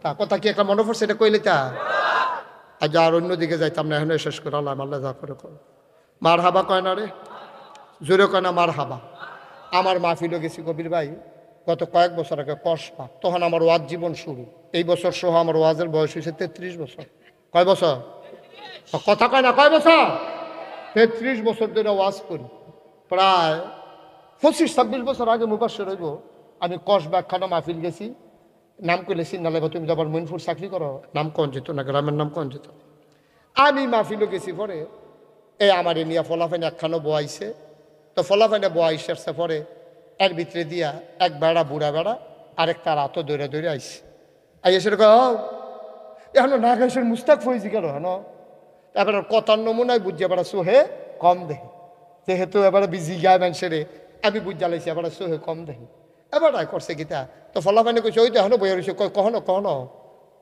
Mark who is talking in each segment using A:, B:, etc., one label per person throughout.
A: তা কথা কি একটা মনে পড়ছে এটা কইলে তা আজ আর অন্যদিকে যাইতাম না, এখন শেষ করে আল্লাহ আল্লাহ যা করে করো। মার হাবা কয় না রে, জোরে কয় না মার হাবা। আমার মাহফিলও গেছি কবির ভাই গত কয়েক বছর আগে কসবা, তখন আমার ওয়াজ জীবন শুরু। এই বছর সহ আমার ওয়াজের বয়স হয়েছে 33 বছর। কয় বছর? কথা কয় না, কয় বছর? 33 বছর ধরে ওয়াজ করি। প্রায় 25-26 বছর আগে মুবাশশির হইব আমি কসবা একখানা মাহফিল গেছি। নাম কইলে চিন্তা লাগবে, তুমি যাবার মইনপুর চাকরি করো, নাম কন যেত না, গ্রামের নাম কন যেত। আমি মাহফিলও গেছি পরে এই আমার নিয়া ফলাফাইনে একখানো বোয়াইছে। তো ফলাফাইনে বোয়াইছে আসছে পরে এর ভিতরে দিয়া এক বেড়া বুড়া বেড়া আরেকটা রাতও দৌড়ে দৌড়ে আইসে। আই এসে এখনো না খাইছেন মুস্তাক ফইজি কেন হেন। এবার কথার নমুনায় বুঝছে এবার সোহে কম দেখে, যেহেতু এবার বিজি গায় মানুষের আমি বুঝা লাইছি এবার সোহে কম দেখে। এবার করছে গীতা তো ফলাফাইনে কইছে ওই তো এখনো বইয়া রয়েছে, কখনো কখনো।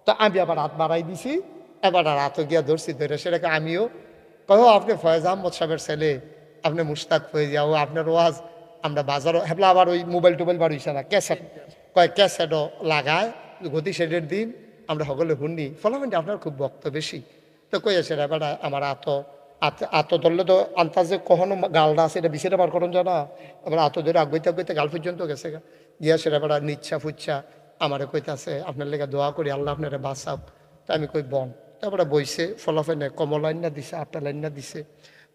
A: তো আমি আবার হাত বাড়াই দিছি, এবার রাতও গিয়া ধরছি, ধরে সেটাকে আমিও কহ আপনি ফয়েজ আহমদ সাহেবের ছেলে, আপনি মুস্তাক ফয়েজি, ও আপনার ওয়াজ আমরা বাজারও হেবলা আবার ওই মোবাইল টোবাইল বাড়িছে না, ক্যাসেট ক্যাসেটও লাগায় গতি সেটের দিন আমরা সকলে শুনি। ফলাফাইনটা আপনার খুব বক্ত বেশি। তো কইছে এবার আমার আত ধরলে তো আন্তাজে কখনো গালটা আছে এটা বিছেটা বার করুন জানা। এবার আত ধরে আগুইতে আগুইতে গাল পর্যন্ত গেছে গিয়া সেটা এবার নিচ্ছা ফুচ্ছা আমারে কইতাছে আপনার লেগে দোয়া করি আল্লাহ আপনারে বাঁচাও। তো আমি কই বন। তারপরে বইছে ফলাফাইনে কমল আইন না দিছে, আপেল আইন না দিছে।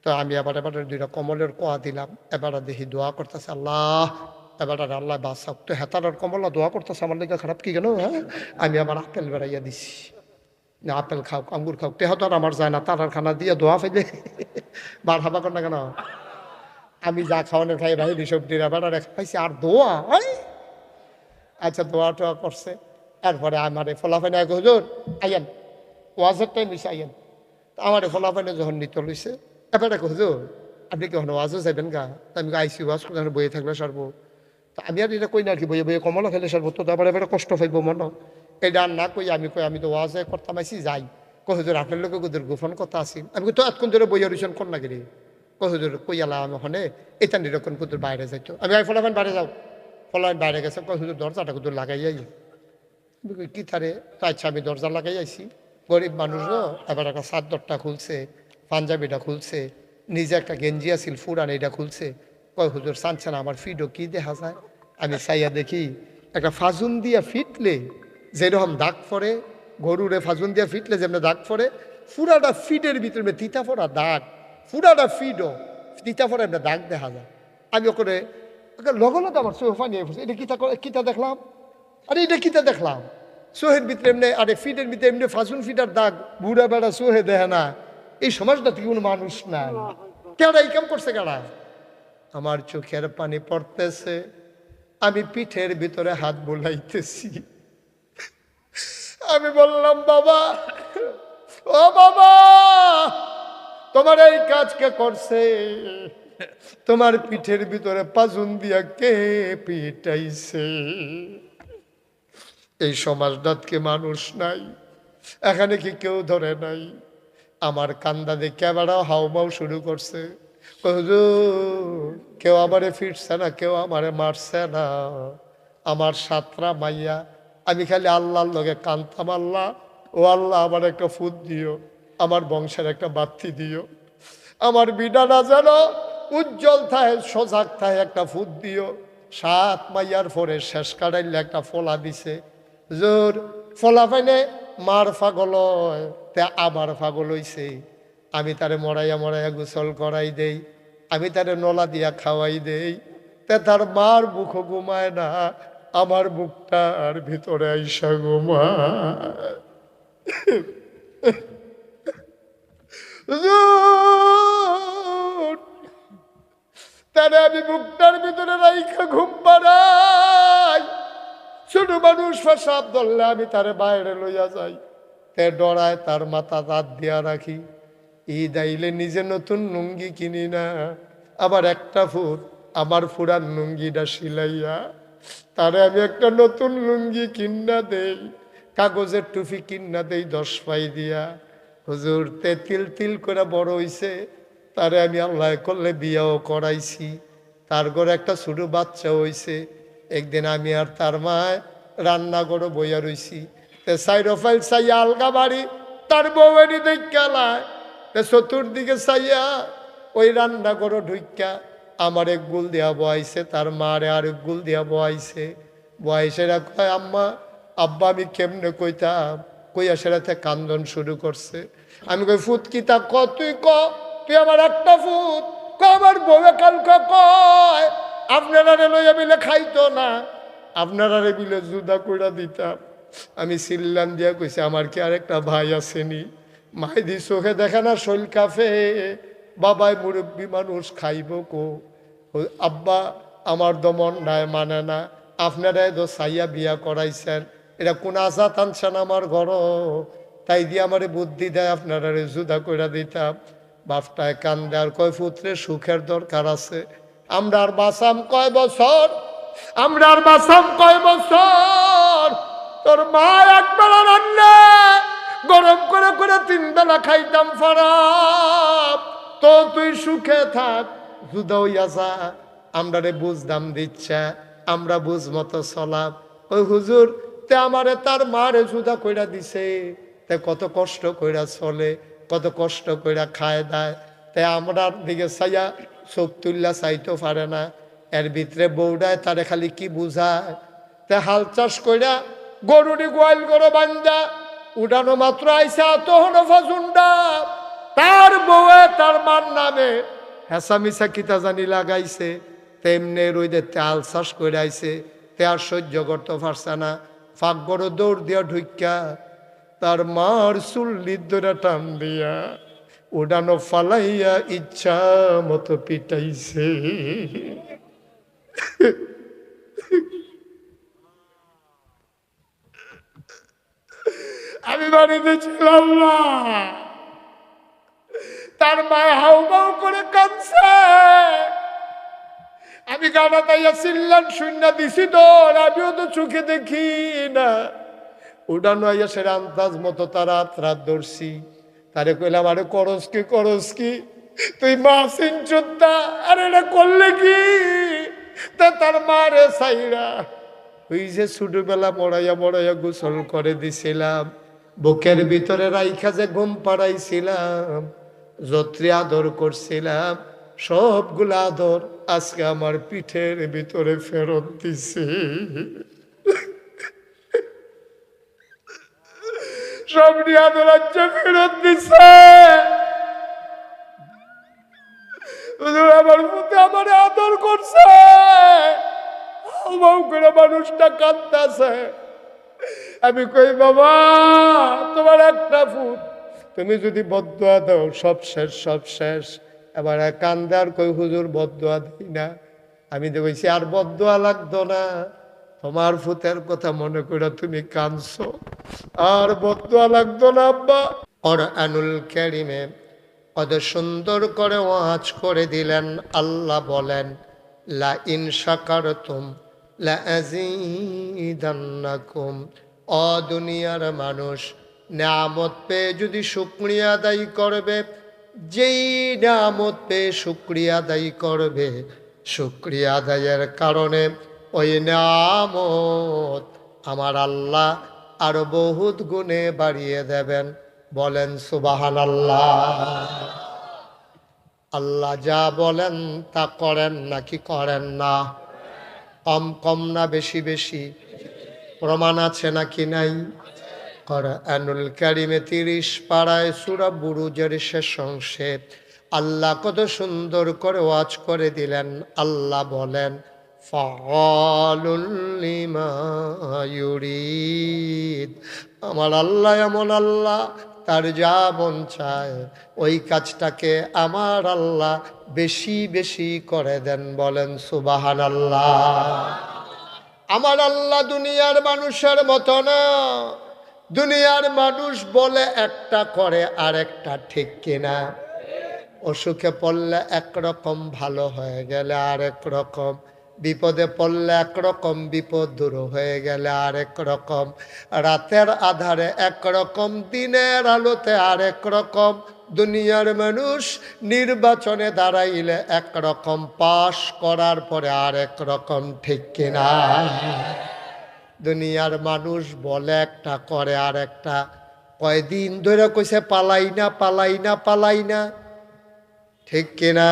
A: তো আমি এবার দুইটা কমলের কোয়া দিলাম। এবার দেখি দোয়া করতেছে আল্লাহ, এবার আল্লাহ বাঁচাও। তো হেতার কমলা দোয়া করতেছে আমার লেগে খারাপ কি গেল। হ্যাঁ আমি আবার আপেল বেড়াইয়া দিছি, না আপেল খাও আঙ্গুর খাও, তেহ তো আর আমার যায় না, তারার খানা দিয়ে দোয়া ফেলে বার হাবা কর না কেন। আমি যা খাওয়ানোর খাই ভাই সবজির আবার খাইছি আর দোয়া। আচ্ছা দোয়া টোয়া করছে। এরপরে আমার ফলাফাইনে এক হুজুর আইয়েন ওয়াজের টাইম হয়েছে আইয়েন। আমার ফলাফাইনে যখন নিতে লইছে এবার এক হুজুর আপনি কি ওয়াজও যাবেন গা। আমি আইসি ওয়াজ করে বইয়ে থাকলে সারবো। তো আমি আর এটা কই না আর কি বইয়ে বইয়ে কমলা খেলে সারবো, তো তারপরে এবার কষ্ট পাইব মন। এটা আর না কই আমি তো ওয়াজে করতাম আইসি যাই। হুজুর আপনার লোক ওদের গোপন কথা আছি। আমি তো এতক্ষণ ধরে বইয়া রয়েছেন কর না গেলি। হুজুর কইয়ালা আমি হনে এটা নিরক্ষণ কুদুর বাইরে যাইতো। আমি ফলাফাইন বাইরে যাও, ফলাফাইন বাইরে গেছে। হুজুর দরজাটা কুদুর লাগাই যাই। কি তারে তো আচ্ছা আমি দরজা লাগাই আইছি। গরিব মানুষও এবার একটা চাদরটা খুলছে, পাঞ্জাবিটা খুলছে, নিজে একটা গেঞ্জি আছিল ফুরান এটা খুলছে। কয় হুজুর চানছে না আমার ফিডও কি দেখা যায়। আমি চাইয়া দেখি একটা ফাজুন দিয়া ফিটলে যেরকম দাগ পরে, গরুরে ফাজুন দিয়া ফিটলে যেমন দাগ পরে, ফুরাটা ফিডের ভিতরে তিতা পড়া দাগ, ফুরাটা ফিডও তিতা পড়া একটা দাগ দেখা যায়। আমি ওখানে লগলত আমার সোফা নিয়ে পড়ছে, এটা কিতা দেখলাম, আরে এটা কিতা দেখলাম সোহের ভিতরে এমনি, আরে ফিটের ভিতরে এমনি ফাজুন ফিটার দাগ, বুড়া বেড়া সোহে দেখে না। এই সমাজটা থেকে কোনো মানুষ নাই, কেডা এই কাম করছে কেডা। আমার চোখের পানি পড়তেছে, আমি পিঠের ভিতরে হাত বোলাইতেছি। আমি বললাম বাবা, ও বাবা তোমার এই কাজ কে করছে, তোমার পিঠের ভিতরে পাজুন দিয়া কে পিটাইছে। এই সমাজটাতকে মানুষ নাই, এখানে কি কেউ ধরে নাই। আমার কান্দা দেখে আবার হাউমাউ শুরু করছে। হুজুর কেউ আমারে ফিরছে না, কেউ আমারে মারছে না, আমার সাতরা মাইয়া। আমি খালি আল্লাহর লগে কান্তাম, আল্লাহ ও আল্লাহ আমার একটা ফুট দিও, আমার বংশের একটা বাতি দিও, আমার বিডানা যেন উজ্জ্বল থাকে সজাগ থাকে একটা ফুট দিও। 7 মাইয়ার পরে শেষ কাটাইলে একটা ফলা দিছে। জোর ফলা পাইনে মার পাগল হয়, তে আবার পাগল হইছে। আমি তারে মরাইয়া মরাইয়া গোসল করাই দেই, আমি তারে নলা দিয়া খাওয়াই দেই, তে তার মার মুখ ঘুমায় না, আমার বুকটার ভিতরে আইসা ঘুমায়। তারে আমি বুকটার ভিতরে রাইখা ঘুম পাড়াই। ছোট মানুষ পেশাব ধরলে আমি তারে বাইরে লইয়া যাই, তে ডরায় তার মাথা দাঁত দিয়া রাখি। ঈদ আইলে নিজে নতুন লুঙ্গি কিনি না, আবার একটা ফুট আমার ফুরান লুঙ্গিটা সিলাইয়া তারে আমি একটা নতুন লুঙ্গি কিন্না দেই, কাগজের টুপি কিন্না দেই 10 পাই দিয়া। হুজুর তে তিল তিল করে বড় হইছে, তারে আমি আল্লাহ করলে বিয়াও করাইছি, তার ঘরে একটা ছোট বাচ্চা হইছে। একদিন আমি আর তার মায় রান্না করে বইয়া রইছি, তে সাইরোফাইল সাইয়া আলগা বাড়ি তার বউয়েরই দেখালায় তে চতুর্দিকে সাইয়া ওই রান্না করো ঢুইকা আমার এক গুল দিয়া বয়াইছে, তার মারে আরেক গুল দিয়া বয়াইছে। বয়সেরা কয় আম্মা আব্বা আমি কেমনে কইতাম, কইয়া সেরাতে কান্দন শুরু করছে। আমি কই ফুত কি তা ক, তুই ক, তুই আমার একটা ফুত ক। আমার বউয়ে কালকে কয় আপনারা লইয়া মিলে খাইতো না, আপনারা বিলে জুদা কইরা দিতাম। আমি সিল্লান দিয়া কইছি আমার কি আরেকটা ভাই আসেনি? মাইদি চোখে দেখে না, শৈল কাফে, বাবাই মুরব্বী মানুষ খাইব কো। আব্বা আমার দমন নাই, মানে না, আপনারা তো সাইয়া বিয়া করাইছেন, এটা কোন আশা টানছেন আমার ঘর, তাই দিয়ে আমারে বুদ্ধি দেয় আপনারা জুদা কইরা দিতাম। বাপটায় কান্দে আর কয় পুত্রে সুখের দরকার আছে, আমরা আর বাঁচাম কয় বছর, আমরা আর বাঁচাম কয় বছর। তোর মা একবেলা রান্না গরম করে করে 3 বেলা খাইতাম ফারাপ, তো তুই সুখে থাক, জুদা হইয়া যা, আমরা রে বুঝ দাম দিচ্ছে, আমরা বুঝ মতো চলাম। ওই হুজুর তে আমারে তার মারে জুদা কইরা দিছে, তে কত কষ্ট কইরা চলে, কত কষ্ট কইরা খায় দায়, তে আমরার দিকে চাইয়া চোখ তুললা চাইতে পারে না। এর ভিতরে বউডায় তারে খালি কি বুঝায়, তে হাল চাষ কইরা গরুটি গোয়াল গরু বান্ধা উঠানো মাত্র আইসা তখন ফাজুন্ডা তার বউয়ে তার মার নামে হেসা মিশা কিতা জানি লাগাইছে, তেমনি রইদে তেল চাষ করে আইছে। তে আর সহ্য করতে পারছে না, ফাঁক গরু দৌড় দিয়া ঢুকা তার মার চুল্লির ধরে টান দিয়া উড়ানো ফালাইয়া ইচ্ছা মতো পিটাইছে। আমি বাড়িতে ছিলাম না, তার মায় হাউ মাউ করে কাঁদছে, আমি গানা তাইয়া চিল্লান শূন্য দিছি তোর, আমিও তো চোখে দেখি না। উড়ানো আইয়া সে আন্দাজ মতো তার রাত ধরছি, তারে কইলাম আরে করস কি তুই মা সিনচুদ্দা, আরে এটা করলে কি? তা তার মারে সাইরা ওই যে ছোটবেলা মরাইয়া গোসল করে দিছিলাম, বুকের ভিতরে রাইখা যে ঘুম পাড়াইছিলাম, যত্রে আদর করছিলাম, সবগুলা আদর আজকে আমার পিঠের ভিতরে ফেরত দিছে। সব নিয়ে আদর আচ্ছা ফেরত দিছে। আমার পুতে আমার আদর করছে, করে মানুষটা কাঁদতেছে। আমি কই বাবা তোমার একটা ফুট, তুমি যদি বদদুয়া দাও সব শেষ। এবার কান্দে আর কই হুজুর বদদুয়া দিই না। আমি দেখছি আর বদদুয়া লাগতো না, তোমার ফুতের কথা মনে করে তুমি কাঁদছো, আর বদদুয়া লাগতো না আব্বা। কোরআনুল কারীমে কত সুন্দর করে ওয়াজ করে দিলেন। আল্লাহ বলেন লা ইন শাকারতুম লা আযীদান্নাকুম। ও দুনিয়ার মানুষ, নিয়ামত পেয়ে যদি শুকরিয়া আদায় করবে, যেই নিয়ামত পেয়ে শুকরিয়া আদায় করবে, শুকরিয়া আদায়ের কারণে ওই নিয়ামত আমার আল্লাহ আরো বহুত গুণে বাড়িয়ে দেবেন। বলেন সুবহানাল্লাহ। আল্লাহ যা বলেন তা করেন নাকি করেন না? কম না বেশি? প্রমাণ আছে নাকি নাই? কোরআনুল কারীমে 30 পারায় সূরা বুরুজের শেষ অংশে আল্লাহ কত সুন্দর করে ওয়াজ করে দিলেন। আল্লাহ বলেন ফাআলুল লিমা ইউরিদ। আমার আল্লাহ এমন আল্লাহ, তার যা মন চায় ওই কাজটাকে আমার আল্লাহ বেশি করে দেন। বলেন সুবহানাল্লাহ। আমার আল্লাহ দুনিয়ার মানুষের মতো না। দুনিয়ার মানুষ বলে একটা করে আর একটা, ঠিক কিনা? অসুখে পড়লে একরকম, ভালো হয়ে গেলে আরেক রকম, বিপদে পড়লে একরকম, বিপদ দূর হয়ে গেলে আরেক রকম, রাতের আধারে একরকম, দিনের আলোতে আরেক রকম। দুনিয়ার মানুষ নির্বাচনে দাঁড়াইলে একরকম, পাশ করার পরে আরেক রকম, ঠিক কিনা? দুনিয়ার মানুষ বলে একটা করে আর একটা। কয়দিন ধরে কইছে পালাই না পালাই না পালাই না, ঠিক কিনা?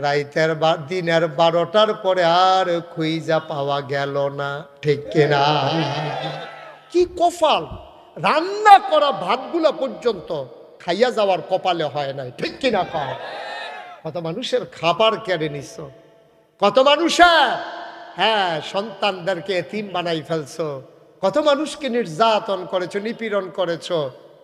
A: রাইতের দিনের 12টার পরে আর খুঁজা পাওয়া গেল না, ঠিক কিনা? কি কপাল! রান্না করা ভাতগুলা পর্যন্ত খাইয়া যাওয়ার কপালে হয় নাই, ঠিক কিনা? কত মানুষের খাবার কেড়ে নিছ, কত মানুষের সন্তানদেরকে এতিম বানাই ফেলছো, কত মানুষকে নির্যাতন করেছো, নিপীড়ন করেছো।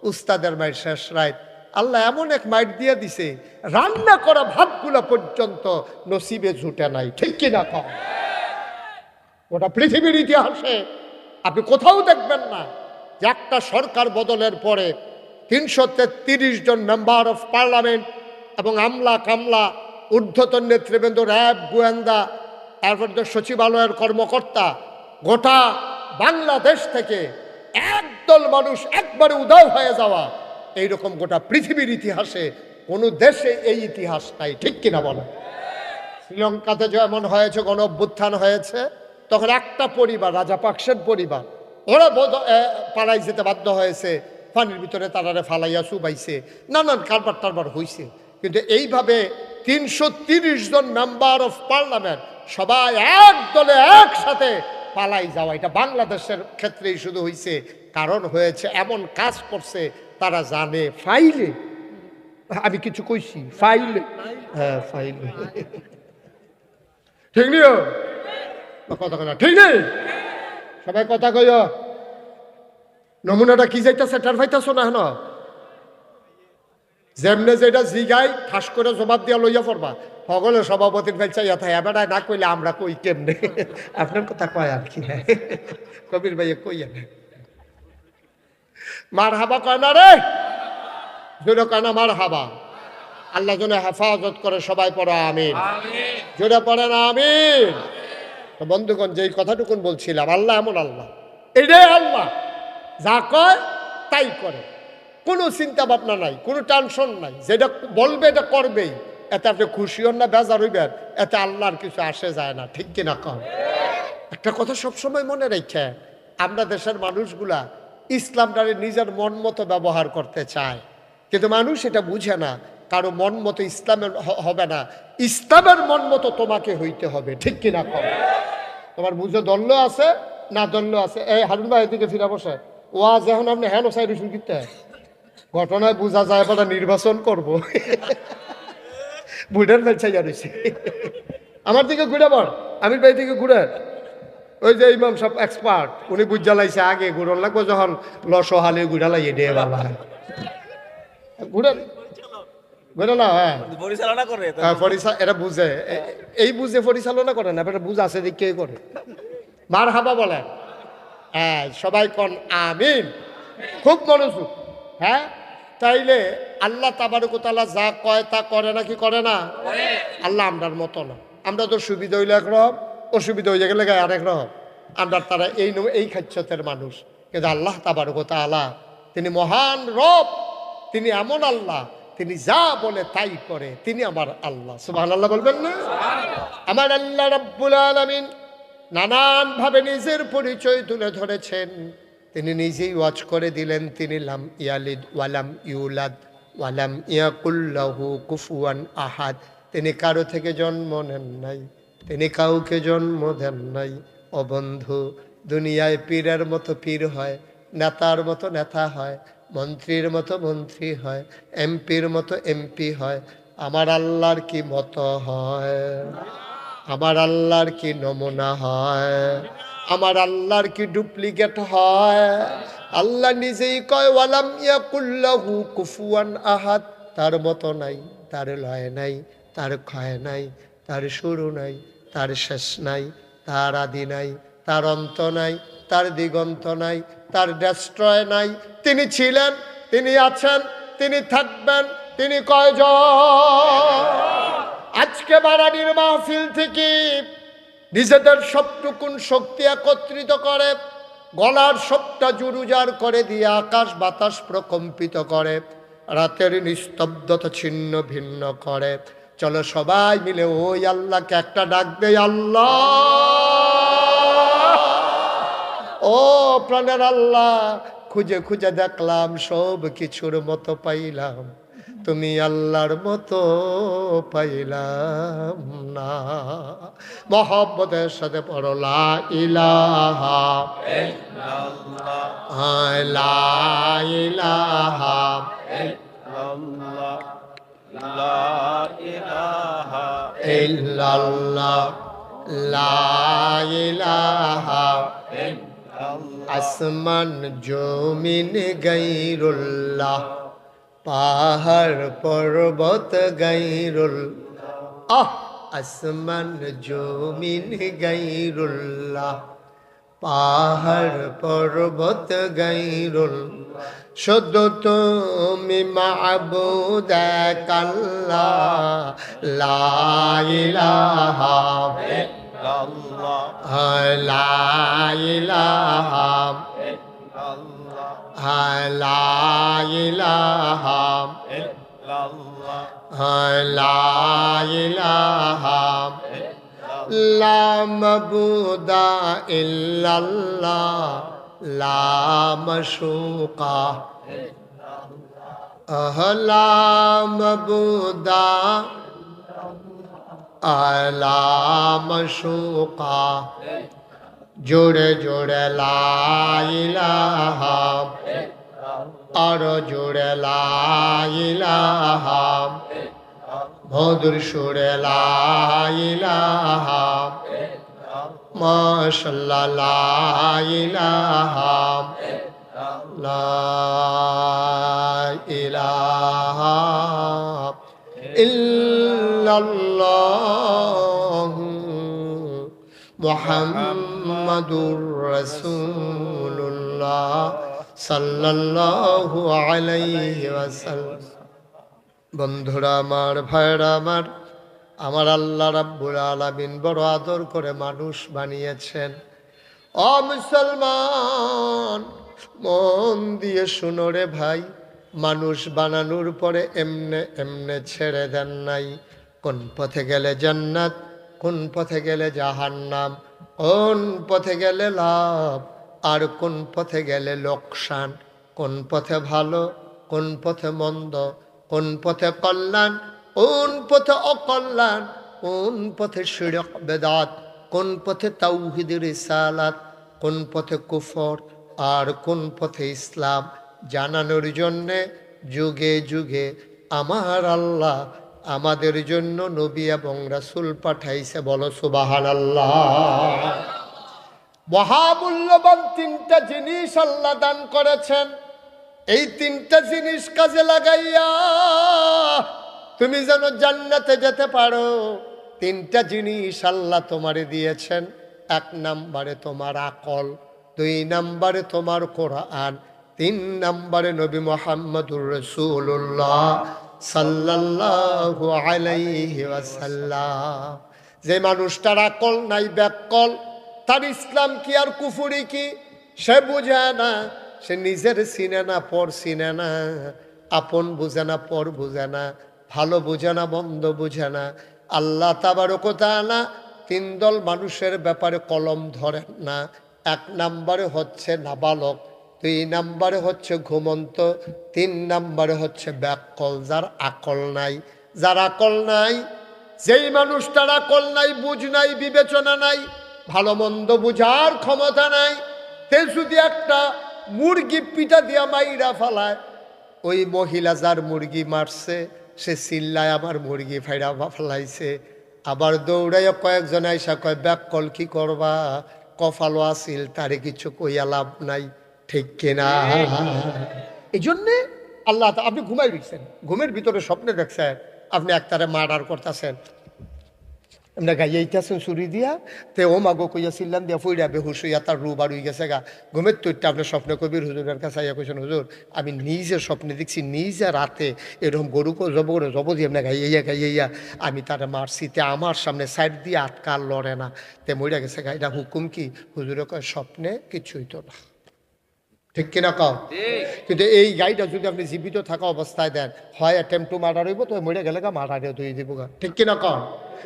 A: উস্তাদের মায়ের শেষ রাত আল্লাহ এমন এক মাইট দিয়ে দিছে, রান্না করা ভাতগুলা পর্যন্ত নসিবে জুটে নাই, ঠিক কিনা? ওটা পৃথিবীর ইতিহাসে আপনি কোথাও দেখবেন না যে একটা সরকার বদলের পরে 333 জন মেম্বার অফ পার্লামেন্ট এবং আমলা কামলা, ঊর্ধ্বতন নেতৃবৃন্দ, র্যাব, গোয়েন্দা, এরপর সচিবালয়ের কর্মকর্তা, গোটা বাংলাদেশ থেকে একদল মানুষ একবারে উধাও হয়ে যাওয়া, এইরকম গোটা পৃথিবীর ইতিহাসে কোনো দেশে এই ইতিহাস নাই, ঠিক কিনা বলে? শ্রীলঙ্কাতে যেমন হয়েছে, গণ অভ্যুত্থান হয়েছে, তখন একটা পরিবার, রাজাপাকসের পরিবার, ওরা পালাই যেতে বাধ্য হয়েছে, পানির ভিতরে তারারে ফালাইয়া চুবাইছে, নানান কারবার টারবার হয়েছে। কিন্তু এইভাবে 330 জন মেম্বার অফ পার্লামেন্ট সবাই এক দলে একসাথে পালাই যাওয়া, এটা বাংলাদেশের ক্ষেত্রেই শুধু হয়েছে। কারণ হয়েছে এমন কাজ করছে তারা জানে ফাইলে, আমি কিছু কইছি ফাইলে, ফাইলে, ঠিক নিও কথা কয় না, ঠিক নেই? সবাই কথা কই। নমুনাটা কি যাইতেছে টের পাইতেছো না? হেন যেমনে যেটা জিগাই ঠাস করে জবাব দিয়া লইয়া পড়বা। সকলের সভাপতির ফেলছে এবারায় না কইলে আমরা কই কেমনে? আপনার কথা কয় আর কি। কবির ভাইয়ে কই মার হাবা কয় না রে, জোরে কয় না মার হাবা। আল্লাহ যেন হেফাজত করে, সবাই পড়ো আমিন, জোরে পড়ে না আমিন। বন্ধুগণ, যেই কথাটুকুন বলছিলাম, আল্লাহ এমন আল্লাহ, এটাই আল্লাহ যা কয় তাই করে, কোনো চিন্তা ভাবনা নাই, কোনো টেনশন নাই, যেটা বলবে এটা করবেই। এতে আপনি খুশি হন না বেজার হইবেন, এতে আল্লাহর কিছু আসে যায় না, ঠিক কিনা? কম একটা কথা সবসময় মনে রেখে, আমরা দেশের মানুষগুলা ইসলামটারে নিজের মন মতো ব্যবহার করতে চায়, কিন্তু মানুষ এটা বুঝে না। কারো মন মতো ইসলামের হবে না, ইসলামের মন মতো তোমাকে হইতে হবে, ঠিক কিনা? কম তোমার বুঝে দল্য আছে না দল্য আছে। এই হারুন ভাই এদিকে ফিরা বসে, ওয়াজ এখন আপনি হ্যাঁ সাই রসুন কিনতে ঘটনায় বোঝা যায় পরে নির্বাচন করবো। বুড়ার বেলছাই রয়েছে আমার দিকে ঘুরে পড়, আমির ভাই দিকে ঘুরে। ওই যে ইমাম সব এক্সপার্ট, উনি বুঝা লাইছে আগে ঘুরন লাগবো, যখন লসহালে ঘুরা লাইয়ে দিয়ে বাবা ঘুরেন ঘুরে না। পরিচালনা করে এটা বুঝে, এই বুঝে পরিচালনা করে না, এটা বুঝ আছে কে করে। মার হাবা বলেন, হ্যাঁ সবাই কন আমিন, খুব মনোযোগ। হ্যাঁ, তাইলে আল্লাহ তাবারক ওয়া তাআলা যা কয় তা করে না কি করে না? আল্লাহ আমরার মতো না। আমরা তো সুবিধা হইলে একরকম, অসুবিধা হয়ে গেলে আরেক রকম। আমরা তারা এই খাচ্ছতের মানুষ। কিন্তু আল্লাহ তাবারক ওয়া তাআলা তিনি মহান রব, তিনি এমন আল্লাহ, তিনি যা বলে তাই করে, তিনি আমার আল্লাহ। সুবহানাল্লাহ বলবেন না? আমার আল্লাহ রাব্বুল আলামিন নানানভাবে নিজের পরিচয় তুলে ধরেছেন। তিনি নিজেই ওয়াজ করে দিলেন, তিনি লাম ইয়ালিদ ওয়ালাম ইউলাদ ওয়ালাম ইয়াকুল লাহু কুফুয়ান আহাদ। তিনি কারো থেকে জন্ম নেন নাই, তিনি কাউকে জন্ম দেন নাই। ও বন্ধু, দুনিয়ায় পীরের মতো পীর হয়, নেতার মতো নেতা হয়, মন্ত্রীর মতো মন্ত্রী হয়, এমপির মতো এমপি হয়। আমার আল্লাহর কি মতো হয়? আমার আল্লাহর কি নমুনা হয়? আমার আল্লাহর কি ডুপ্লিকেট হয়? আল্লাহ নিজেই কয় ওয়ালাম ইয়াকুল লাহু কুফুয়ান আহাদ, তার মতো নাই, তার লয় নাই, তার ক্ষয় নাই, তার শুরু নাই, তার শেষ নাই, তার আদি নাই, তার অন্ত নাই, তার দিগন্ত নাই, তার ডেস্ট্রয় নাই। তিনি ছিলেন, তিনি আছেন, তিনি থাকবেন, তিনি কয়জন? আজকে বারানির মাহফিল থেকে নিজেদের সবটুকুন শক্তি একত্রিত করে, গলার সবটা জুরুজার করে দিয়ে আকাশ বাতাস প্রকম্পিত করে, রাতের নিস্তব্ধতা ছিন্ন ভিন্ন করে। চলো সবাই মিলে ওই আল্লাহকে একটা ডাক দেই, আল্লাহ। ও প্রাণের আল্লাহ, খুঁজে খুঁজে দেখলাম সব কিছুর মতো পাইলাম, তুমি আল্লাহর মতো পাইলাম না। মহব্বতের সাথে পড়ো লা ইলাহা ইল্লাল্লাহ, লা ইলাহা ইল্লাল্লাহ, লা ইলাহা ইল্লাল্লাহ, লা ইলাহা ইল্লাল্লাহ। আসমান জমিন গায়রুল্লাহ, পাহাড় পর্বত গায়রুল, আসমান জমিন গায়রুল্লাহ, পাহাড় পর্বত গায়রুল, শুধু তুমি মাবুদ এক আল্লাহ, লা ইলাহা ইল্লাল্লাহ, লা ইলাহা ইল্লাল্লাহ, লা ইলাহা ইল্লাল্লাহ, লা ইলাহা লা মাবুদা ইল্লাল্লাহ, লা মাশুকা লা মাবুদা লা মাশুকা, জোরে জোরে লা ইলাহা, আর জোরে লা ইলাহা, মধুর সুরে লা ইলাহা, মাশাআল্লাহ লা ইলাহা, লা ইলাহা ইল্লাল্লাহ মুহাম্মাদুর রাসূলুল্লাহ সাল্লাল্লাহু আলাইহি ওয়াসাল্লাম। বন্ধুরা আমার, ভাইরা আমার, আমার আল্লাহ রাব্বুল আলামিন বড় আদর করে মানুষ বানিয়েছেন। ও মুসলমান, মন দিয়ে শুনো রে ভাই, মানুষ বানানোর পরে এমনে এমনে ছেড়ে দেন নাই। কোন পথে গেলে জান্নাত, কোন পথে গেলে জাহান্নাম, কোন পথে গেলে লাভ আর কোন পথে গেলে লোকসান, কোন পথে ভালো, কোন পথে মন্দ, কোন পথে কল্যাণ, কোন পথে অকল্যাণ, কোন পথে শিরক বেদাত, কোন পথে তাওহীদ রিসালাত, কোন পথে কুফর আর কোন পথে ইসলাম জানানোর জন্যে যুগে যুগে আমার আল্লাহ আমাদের জন্য নবী এবং রাসূল পাঠাইছে। বলো সুবহানাল্লাহ। মহামূল্যবান তিনটা জিনিস আল্লাহ দান করেছেন। এই তিনটা জিনিস কাজে লাগাইয়া তুমি যেন জান্নাতে যেতে পারো। তিনটা জিনিস আল্লাহ তোমারে দিয়েছেন। এক নম্বরে তোমার আকল, দুই নম্বরে তোমার কোরআন, তিন নম্বরে নবী মুহাম্মদুর রাসূলুল্লাহ সাল্লাল্লাহু আলাইহি ওয়াসাল্লাম। যে মানুষটার আকল নাই, ব্যাকল, তার ইসলাম কি আর কুফরি কি সে বুঝে না। সে নিজের চিনে না, পর চিনে না, আপন বুঝে না, পর বুঝে না, ভালো বুঝে না, মন্দ বুঝে না। আল্লাহ তাবারক ওয়া তাআলা তিন দল মানুষের ব্যাপারে কলম ধরেন না। এক নম্বরে হচ্ছে নাবালক, দুই নম্বরে হচ্ছে ঘুমন্ত, তিন নম্বরে হচ্ছে ব্যাকল, যার আকল নাই। যার আকল নাই, যেই মানুষটার আকল নাই, বুঝ নাই, বিবেচনা নাই, ভালো মন্দ বুঝার ক্ষমতা নাই, সে যদি একটা মুরগি পিঠা দিয়া মাইরা ফালায়, ওই মহিলা যার মুরগি মারছে সে চিল্লায় আমার মুরগি ফাইরা ফেলাইছে। আবার দৌড়াইয়া কয়েকজন আইসা কয় ব্যাকল কি করবা, কফালো আসিল, তারে কিছু কইয়া লাভ নাই। ঠিক কিনা? এই জন্যে আল্লাহ, আপনি ঘুমাই দিচ্ছেন, ঘুমের ভিতরে স্বপ্নে দেখছেন আপনি একটারে মার্ডার করতেছেন, আমরা গাইয়াইতেছেন চুরি দিয়া, তে ও মাগো কইয়া চিল্লান দিয়া ফইরা বেহুশ হইয়া তার রু বার হয়ে গেছে গা। ঘুমের তৈরটা আপনার স্বপ্নে কবির হুজুরের কাছে আইয়া কইছেন, হুজুর আমি নিজে স্বপ্নে দেখছি, নিজে রাতে এরকম গরুকে জব করে জব দিয়ে আমরা গাইয়াইয়া আমি তারা মারছি, তে আমার সামনে সাইড দিয়ে আটকাল লড়ে না, তে মইরা গেছে গা। এটা হুকুম কি? হুজুরে কয় স্বপ্নে কিছুই তো না। ঠিক কিনা কও? কিন্তু এই গাড়িটা যদি আপনি জীবিত থাকা অবস্থায় দেন, হয় অ্যাটেম্প টু মার্ডার হইব, তো মরে গেলে মার্ডারে ধুয়ে দিব। ঠিক কিনা কও?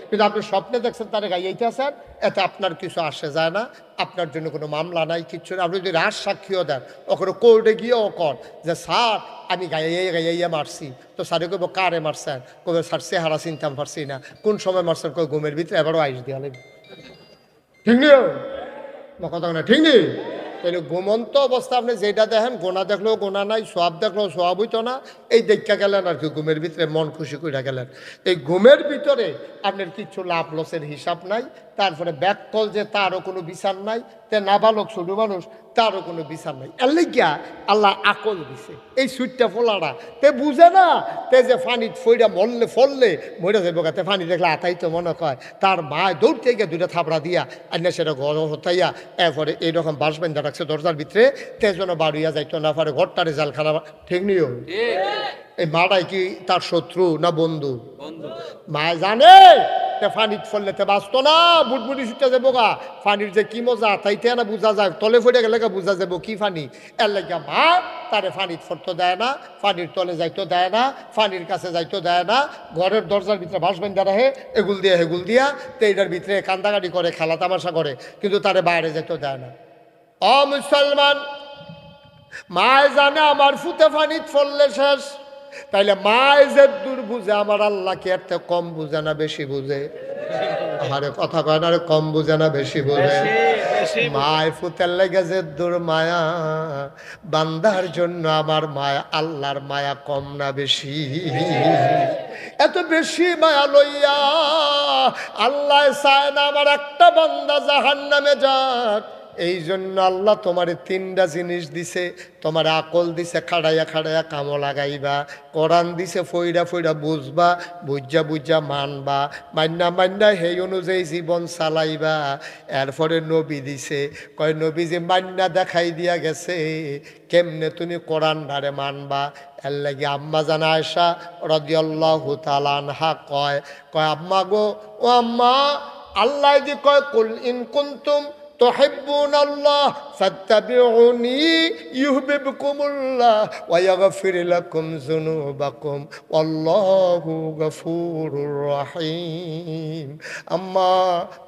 A: কিন্তু আপনি স্বপ্নে দেখছেন তারা গাইতে আছেন, এতে আপনার কিছু আসে যায় না, আপনার জন্য কোনো মামলা নাই, কিচ্ছু না। আপনি যদি রাজ সাক্ষীও দেন, ওখানে কোর্টে গিয়েও কন যে স্যার আমি গাইয়া মারছি, তো স্যারে কইব কারে মারছেন? কবে স্যার চেহারা চিনতাম পারছি না। কোন সময় মারছেন? কই ঘুমের ভিতরে, এবারও আইস দিয়া লাগবে। ঠিক নেই কথা না? ঠিক নেই? তাহলে ঘুমন্ত অবস্থা আপনি যেটা দেখেন, গোনা দেখলেও গোনা নাই, সোয়াব দেখলেও সোয়াব হইতো না, এই দেখা গেলেন আর কি, ঘুমের ভিতরে মন খুশি করে গেলেন। এই ঘুমের ভিতরে আপনার কিচ্ছু লাভ লসের হিসাব নাই। তারপরে ব্যাককল যে তারও কোনো বিচার নাই, তে নাবালক ছোটো মানুষ তারও কোনো বিচার নাই। এর লিগিয়া আল্লাহ আকল দিছে। এই সুইটটা ফোলাটা তে বুঝে না, তে যে ফানি ফইরা মরলে ফললে মরে যাবো, তে ফানি দেখলে আতাই তো মনে কয় তার মা দৌড়তে গিয়ে দুইটা থাপড়া দিয়া আন্য সেটা ঘর হতাইয়া, এরপরে এইরকম বাসবেন রাখছে দরজার ভিতরে, তে যেন বাড়িয়া যাইতো না পারে, ঘরটা রেজাল্ট খারাপ। ঠিক নিও? এই মাটাই কি তার শত্রু না বন্ধু? মা জানে ফানিত ফললে তে বাঁচতো না, বুটবুটি ছুটে যাবো গা। ফানির যে কি মজা তাইতে না বোঝা যায়, তলে ফেটে গেলে বোঝা যাবো কি ফানি। এর লেগে মা তারে ফানিত ফরতো দেয় না, ফানির তলে যাইতো দেয় না, ফানির কাছে যাইতো দেয় না। ঘরের দরজার ভিতরে বাসবেন রাখে, এগুল দিয়া হেগুল দিয়া, তো এইটার ভিতরে কান্দাকাটি করে, খেলা তামাশা করে, কিন্তু তারে বাইরে যেতে দেয় না। অ মুসলমান, মায় জানে আমার ফুতে ফানিত ফললে শেষ, তাইলে মায় যে দূর বুঝে, আমার আল্লাহকে এত কম বুঝে না বেশি বুঝে? আরে কথা কয় না, কম বুঝে না বেশি বুঝে? মায় ফুতের লেগে যে দূর মায়া, বান্দার জন্য আমার মায়া, আল্লাহর মায়া কম না বেশি? এত বেশি মায়া লইয়া আল্লাহ চায় না আমার একটা বান্দা জাহান্নামে যাক। এই জন্য আল্লাহ তোমারে তিনটা জিনিস দিছে। তোমার আকল দিছে খাড়াইয়া খাড়াইয়া কামো লাগাইবা, কোরআন দিছে ফইরা ফইরা বুঝবা, বুঝা বুঝা মানবা, মান্না মান্না সেই অনুযায়ী জীবন চালাইবা। এরপরে নবী দিছে, কয় নবী যে মান্না দেখাই দিয়া গেছে কেমনে তুমি কোরআন ধারে মানবা। এর লাগে আম্মা জানা আয়েশা রাদিয়াল্লাহু তাআলা আনহা কয় আম্মা গো, ও আম্মা, আল্লাহ যে কয় কুল ইন কুনতুম তুহিব্বুনাল্লাহ ফাত্তাবিউনি ইউহিব্বুকুমুল্লাহ ওয়া ইয়াগফির লাকুম যুনুবাকুম ওয়াল্লাহু গফুরুর রহিম।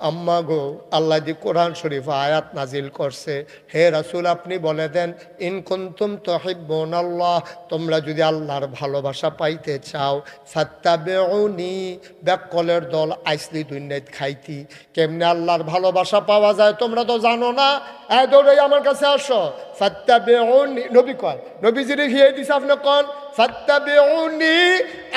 A: আম্মা গো, আল্লাহ দি কোরআন শরীফ আয়াত নাজিল করছে, হে রাসূল আপনি বলে দেন, ইন কুনতুম তুহিব্বুনাল্লাহ, তোমরা যদি আল্লাহর ভালোবাসা পাইতে চাও, ফাত্তাবিউনি, ব্যাককলের দল আইসলি দুনিয়াত খাইতি। কেমনে আল্লাহর ভালোবাসা পাওয়া যায় তোমরা তো জানো না, দৌড়াই আমার কাছে আসো। ফাত্তাবিউনি, নবী কয়, নবীজি রেখে দিছে আপনি কন ফাত্তাবিউনি,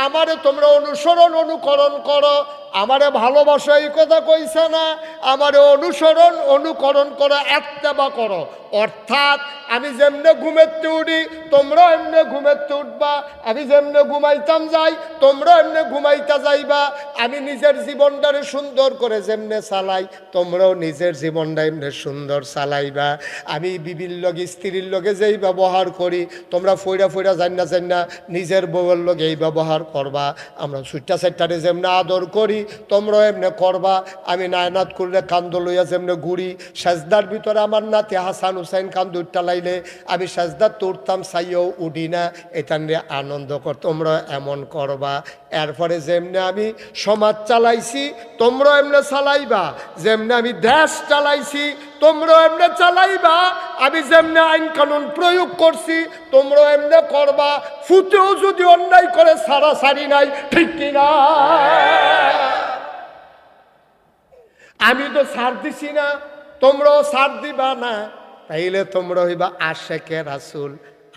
A: আমারে তোমরা অনুসরণ অনুকরণ করো। আমারে ভালোবাসা এই কথা কইছে না, আমারে অনুসরণ অনুকরণ করো, ইত্তেবা করো। অর্থাৎ আমি যেমনে ঘুমেতে উঠি তোমরাও এমনি ঘুমেতে উঠবা, আমি যেমনে ঘুমাইতাম যাই তোমরাও এমনি ঘুমাইতা যাইবা, আমি নিজের জীবনটারে সুন্দর করে যেমনে চালাই তোমরাও নিজের জীবনটা এমনি সুন্দর চালাইবা। আমি বিবির লগে স্ত্রীর লগে যেই ব্যবহার করি তোমরা ফইরা ফইরা জান্না নিজের বউয়ের লগে এই ব্যবহার করবা। আমরা ছুট্টা চারটারে যেমনে আদর করি তোমরাও এমনি করবা। আমি নায়নাত করলে কান্দ লইয়া যেমনে ঘুরি, সেজদার ভিতরে আমার নাতি হাসান হুসাইন কান্দু টালাইলে আমি সেজদার তুরতাম, চাইও উঠি না, এটা নিয়ে আনন্দ কর, তোমরা এমন করবা। এরপরে যেমনে আমি সমাজ চালাইছি তোমরাও এমনি চালাইবা, যেমনে আমি দেশ চালাইছি তোমরাও এমনি চালাইবা, আমি যেমনে আইন কানুন প্রয়োগ করছি তোমরাও এমনি করবা। ফুতেও যদি অন্যায় করে সারাসারি নাই, ঠিক কিনা? আমি তো ছাড় দিছি না, তোমরাও ছাড় দিবা না, তাইলে তোমরা হইবা আশেকে রাসূল।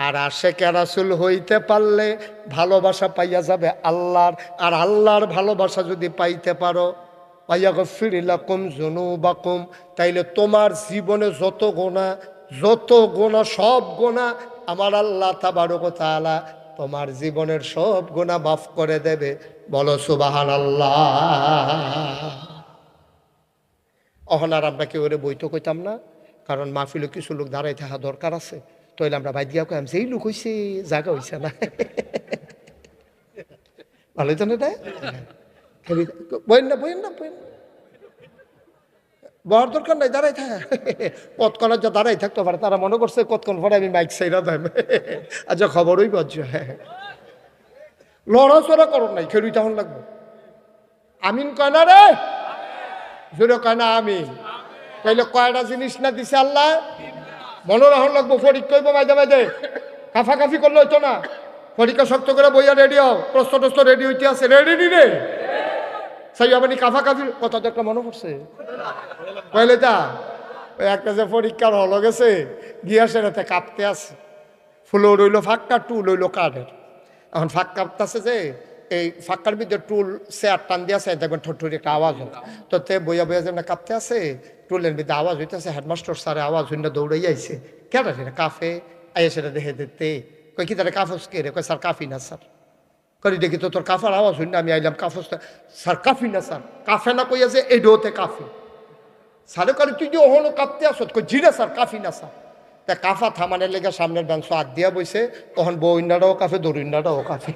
A: আর আশেকে রাসূল হইতে পারলে ভালোবাসা পাইয়া যাবে আল্লাহর। আর আল্লাহর ভালোবাসা যদি পাইতে পারো, ওয়ায়াগফির লাকুম যুনুবাকুম, তাইলে তোমার জীবনে যত গোনা সব গোনা আমার আল্লাহ তাবারক ওয়া তাআলা তোমার জীবনের সব গোনা মাফ করে দেবে। বলো সুবহানাল্লাহ। অহনার আমরা কেউ বইতে কইতাম না, কারণ মাহফিলে কিছু লোক দাঁড়াই থাকা দরকার আছে। তাইলে আমরা বাইর দিয়া কইম যেই লোক হইছে জায়গা হইছে না, ভালোই তো না, বইন না। বর দরকার নাই, দাঁড়াই থাক। কতক্ষণ যা দাঁড়াই থাকতে পারে, তারা মনে করছে কতক্ষণ পরে আমি মাইক সাইরা দেব। আচ্ছা খবরই বজ্জ। লড়াচড়া করো নাই, খেলুই তখন লাগবো। আমিন কয় না রে, জোরে কয় না আমিন। তাইলে কয়টা জিনিস না দিছে আল্লাহ, মনে রাখুন লাগবো। পরীক্ষা হইব মাঝে মাঝে, কাফাকাফি করলে হইতো না। পরীক্ষা শক্ত করে বইয়া রেডি হও, প্রশ্ন টস্ত রেডি হইতে আছে, রেডি নি রে সাই আপনি কাফাকাফি কথা তো একটা মনে পড়ছে কইলে তা ওই একটা যে পরীক্ষার হলো গেছে, গিয়া সেটাতে কাঁপতে আছে। ফুলো রইল ফাঁকা, টুল রইল কাঠের। এখন ফাঁক কাঁপতেছে যে এই ফাঁকার ভিতরে টুল চেয়ার টান দিয়ে আছে, দেখবেন ঠোঁটুরি একটা আওয়াজ হয়। তো তে বইয়া বইয়া যেমন কাঁপতে আছে, টুলের ভিতরে আওয়াজ হইতেছে। হেডমাস্টার স্যারে আওয়াজ হইনা দৌড়াই আইছে। কেন সেটা কাফে আইয়া সেটা দেখে দিতে কই কি তারা কাফস কে রে? কয় স্যার কাফি না স্যার। করি দেখি তো তোর কাফার আওয়াজ হইনা আমি আইলাম কাফস। স্যার কাফি না স্যার, কাফে না কইয়াছে এই ডোতে কাফি। স্যারে করে তুই যে ওহনো কাঁপতে আসত, কই জিরা স্যার কাফি না স্যার। তা কাফা থামানের লেগে সামনের বেঞ্চ হাত দিয়া বইছে, তখন বইন্ডাটাও কাফে, দরিন্ডাটাও কাফে।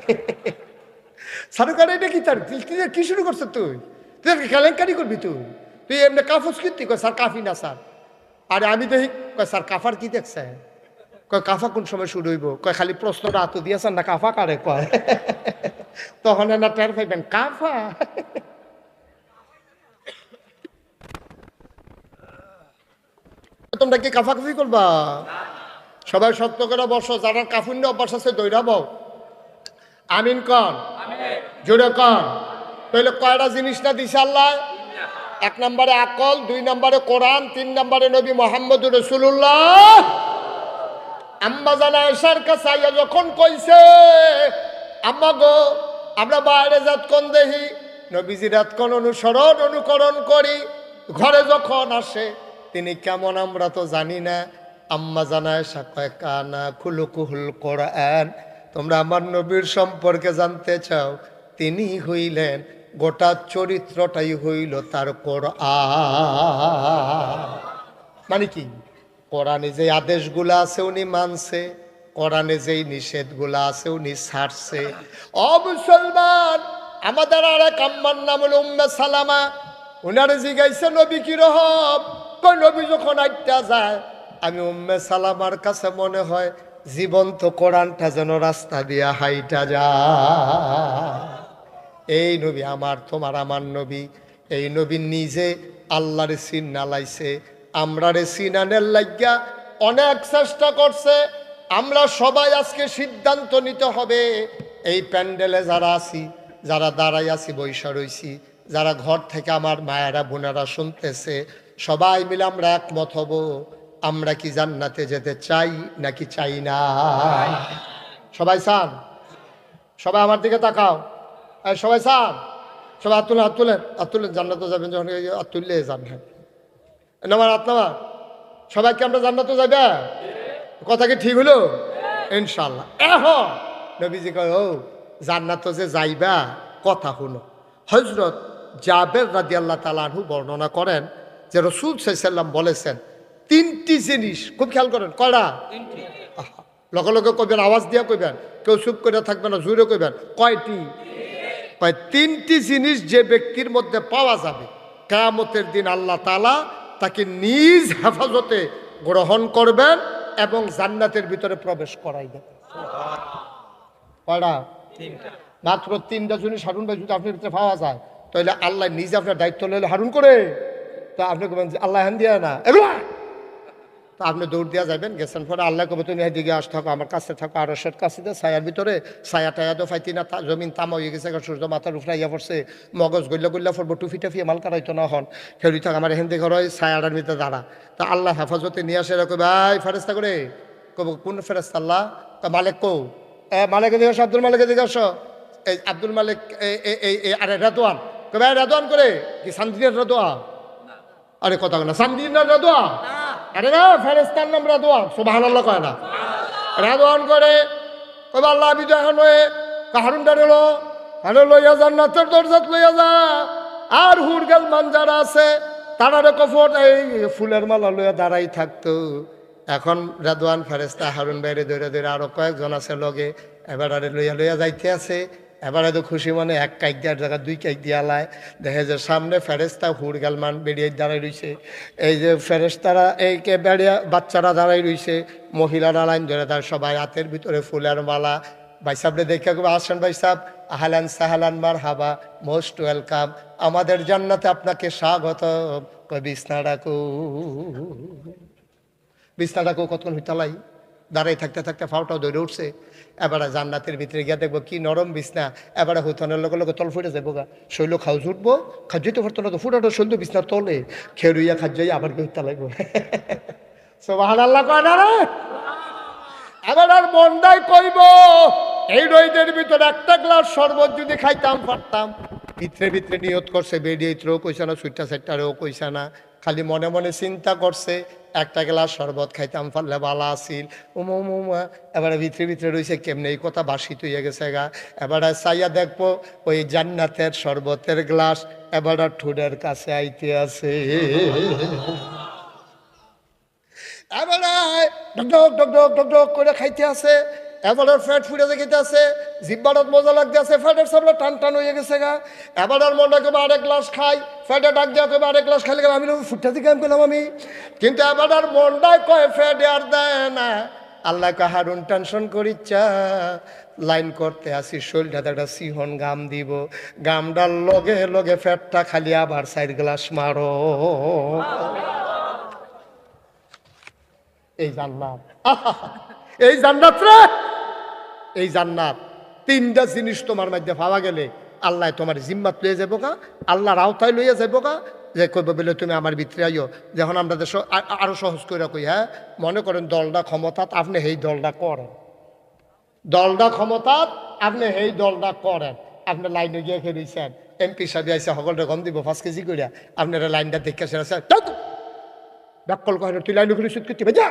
A: স্যারে করে এটা কি তার কি শুরু করছে? তুই তুই কেলেঙ্কারি করবি? তুই এমনি কাফস কীর্তি? কয় স্যার কাফি না স্যার। আরে আমি দেখি, কয় স্যার কাফার কি দেখছে? কয় কাফা কোন সময় শুরু হইব? কয় খালি প্রশ্নটা হাত দিয়েছেন না কাফা কারে কয়। তখন না টের পাইবেন কাফা। তোমরা কি কাফাকাফি করবা? সবাই সত্য করে বসো, যারা কাফুন্য অভ্যাস আছে দৈরা বউ। আমিন কন, জোরে কন। তাহলে কয়টা জিনিস না দিছে আল্লাহ? 1 নম্বরে আকল, 2 নম্বরে কোরআন, 3 নম্বরে নবী মুহাম্মদুর রাসূলুল্লাহ। আম্মা জানা আয়েশার কাছে আইয়া যখন কইছে, আম্মা গো আমরা বাইরে যাতক্ষণ দেখি নবীজি রাতক্ষণ অনুকরণ করি, ঘরে যখন আসে তিনি কেমন আমরা তো জানি না। আম্মা জানা আয়েশা কয় কানা খুলুকুহুল কোরআন। তোমরা আমার নবীর সম্পর্কে জানতে চাও, তিনি হইলেন গোটা চরিত্রটাই হইল তার কোরআন। মানে কি? কোরআনে যে আদেশগুলো আছে উনি মানছে, কোরআনে যেই নিষেধগুলো আছে উনি ছাড়ছে। ও মুসলমান, আমাদের আর এক আম্মার নাম হলো উম্মে সালামা। উনারে জিগাইছে নবী কি রহম? কই নবী যখন আইটা যায়, আমি উম্মে সালামার কাছে মনে হয় জীবন্ত কোরআনটা যেন রাস্তা দিয়া হাইটা যায়। এই নবী আমার, তোমার আমার নবী। এই নবী নিজে আল্লাহরে চিন্না লাইছে, আমরারে চিনানের লাগিয়া অনেক চেষ্টা করছে। আমরা সবাই আজকে সিদ্ধান্ত নিতে হবে, এই প্যান্ডেলে যারা আছি, যারা দাঁড়াই আছি, বৈশা রইছি, যারা ঘর থেকে আমার মায়েরা বোনেরা শুনতেছে, সবাই মিলে আমরা একমত হব। আমরা কি জান্নাতে যেতে চাই নাকি চাই না? সবাই চান? সবাই আমার দিকে তাকাও। সবাই চান? সবাই হাত তুলেন, হাত তুলেন, হাত তুলেন। জান্নাতে যাবেন যখন হাত তুললে যান। হ্যাঁ নামার হাত নামা। সবাই কি আমরা জান্নাতে যাবে? কথা কি ঠিক হলো? ইনশাল্লাহ। এখন নবীজি কয় ও জান্নাত যে যাইবা, কথা হলো। হযরত জাবের রাদিয়াল্লাহু তাআলা আনহু বর্ণনা করেন যে রাসূল সাল্লাল্লাহু আলাইহি ওয়াসাল্লাম বলেছেন 3টি জিনিস, খুব খেয়াল করেন। কয়টা? লগে লগে কইবেন, আওয়াজ দিয়া কইবেন, কেউ চুপ করে থাকবে না, জোরে কইবেন। কয়টি? কয় 3টি জিনিস যে ব্যক্তির মধ্যে পাওয়া যাবে, কিয়ামতের দিন আল্লাহ তাআলা তাকে নিজ হেফাজতে গ্রহণ করবেন এবং জান্নাতের ভিতরে প্রবেশ করাই দেবেন। কয়টা? 3টা। মাত্র 3টা জিনিস হারুন ভাই যদি আপনার ভিতরে পাওয়া যায়, তাহলে আল্লাহ নিজে আপনার দায়িত্ব নিলে হারুন করে, তা আপনি কবেন যে আল্লাহ হ্যান দিয়া না এগুলা, তা আপনি দৌড় দিয়া যাবেন। গেছেন পরে আল্লাহ কবে তুমি এদিকে আস থাকো, আমার কাছে থাকো, আরশের কাছে ছায়ার ভিতরে। ছায়া টায়া তো ফাইতি না, জমিন তামা হয়ে গেছে, সূর্য মাথার উপরে ইয়া পড়ছে, মগজ গল্লা গল্লা পড়বো, টুফি টাফি মাল কারাইতো না হন। খেলি থাক আমার হেন দেখে হয় ছায়াটার ভিতরে দাঁড়া। তা আল্লাহ হেফাজতে নিয়ে আসে, এরকম ভাই ফেরেস্তা করে কব কোন ফেরেস্তা? আল্লাহ। তা মালিক কৌ? মালিকের দিকে আসো, আব্দুল মালিকের দিকে আসো। এই আব্দুল মালিক এই আরে রেদওয়ান কবে? রেদওয়ান করে কি সান্দিনের রেদওয়ান? আরে কথা না, সান্দিনের রেদওয়ান। আরে না, ফেরেস্তার নাম রেদওয়ান। সুবহানাল্লাহ কয় না? রেদওয়ান করে কবে আল্লাহ বিজয় এখন হারুন ডারেলো আরে লইয়া জান্নাতের দরজাত লইয়া যা। আর হুরগাল মান যারা আছে তারারে কফর এই ফুলের মালা লইয়া দাঁড়াই থাকতো। এখন রেদওয়ান ফেরেস্তা হারুন বাইরে ধরে ধরে আরো কয়েকজন আছে লগে, এবার আরে লইয়া লইয়া যাইতে আছে। এবারে তো খুশি মনে এক কাইক দেওয়ার জায়গা দুই কাইক দিয়া লায়, দেখে যে সামনে ফেরেস্তা হুড় গালমান বেরিয়ে দাঁড়াই রইছে। এই যে ফেরেস্তারা এই কে বেড়িয়া বাচ্চারা দাঁড়াই রইছে, মহিলারা লাইন ধরে তার সবাই হাতের ভিতরে ফুলের মালা। ভাই সাহেবরে দেখে আসেন ভাই সাহেব, আহলান সাহালান মার হাবা, মোস্ট ওয়েলকাম, আমাদের জান্নাতে আপনাকে স্বাগত। বিছনা ডাকু, বিছনা ডাকু কতক্ষণ হইতালাই দাঁড়াই থাকতে থাকতে ফাওটাও ধরে উঠছে। এবারে জান্নাতের ভিতরে গিয়ে দেখবো কি নরম বিছনা। এবারে হুতনের লগে লগে তল ফুটে যাবো গা, শৈল খাও জুটবো, খাদ্যই তো পারতো না, তো ফুটাটো শৈল বিছনার তলে খেরুইয়া খাদ্যই আবার কেউ লাগবো। সুবহানাল্লাহ কয় না রে? এবার আর মনটাই কইব এই রইদের ভিতরে একটা গ্লাস শরবত যদি খাইতাম পারতাম। ভিতরে ভিতরে নিয়ত করছে, বেরিয়েও কইছে না, সুইটা সেটারেও কইছে না, খালি মনে মনে চিন্তা করছে একটা গ্লাস শরবত খাইতাম পারলে ভালো আসিল। উমা এবারে ভিতরে ভিতরে রয়েছে কেমনে এই কথা বাসিত হইয়া গেছে গা। এবারে চাইয়া দেখবো ওই জান্নাতের শরবতের গ্লাস এবারে ঠুডের কাছে আইতে আছে। এবারে ডক ডক ডক ডক ডক করে খাইতে আছে। এবারে ফ্যাট ফুটে খেতে আছে, জিব্বারত মজা লাগতে আছে, ফ্যাটের সামনে টান টান হয়ে গেছে গা। এবার মনটা কেবো আরেক গ্লাস খাই, ফ্যাটে ডাক দেওয়া কেবো আরেক গ্লাস খাইলে আমি ফুটটা দিকে আমি পেলাম আমি। কিন্তু এবার মনটাই কয় ফ্যাটে আর দেয় না। আল্লাহ কাহারুন টেনশন করিচ্ছা লাইন করতে আসি, শরীরটা একটা সিহন গাম দিব, গামটার লগে লগে ফ্যাটটা খালি আবার 4 গ্লাস মারো। এই জান্নাত, এই জান্নাত রে, এই জান্নাত। 3টা জিনিস তোমার মধ্যে পাওয়া গেলে আল্লাহ তোমার জিম্মাত লইয়া যাবো গা, আল্লাহর আওতায় লইয়া যাবো গা, যে কইব বলে তুমি আমার ভিতরে আইও। যখন আমরা দেশ আরো সহজ করে কই, হ্যাঁ মনে করেন দলটা ক্ষমতাত, আপনি এই দলটা করেন, দলটা ক্ষমতাত আপনি এই দলটা করেন। আপনি লাইনে গিয়ে খেয়েছেন, এমপি সাহেব আইসে সকলটা গম দিব 5 কেজি করিয়া, আপনারা লাইনটা দেখে সেরা ব্যাকল কহেন তুই লাইনে করে সুদ করতে যা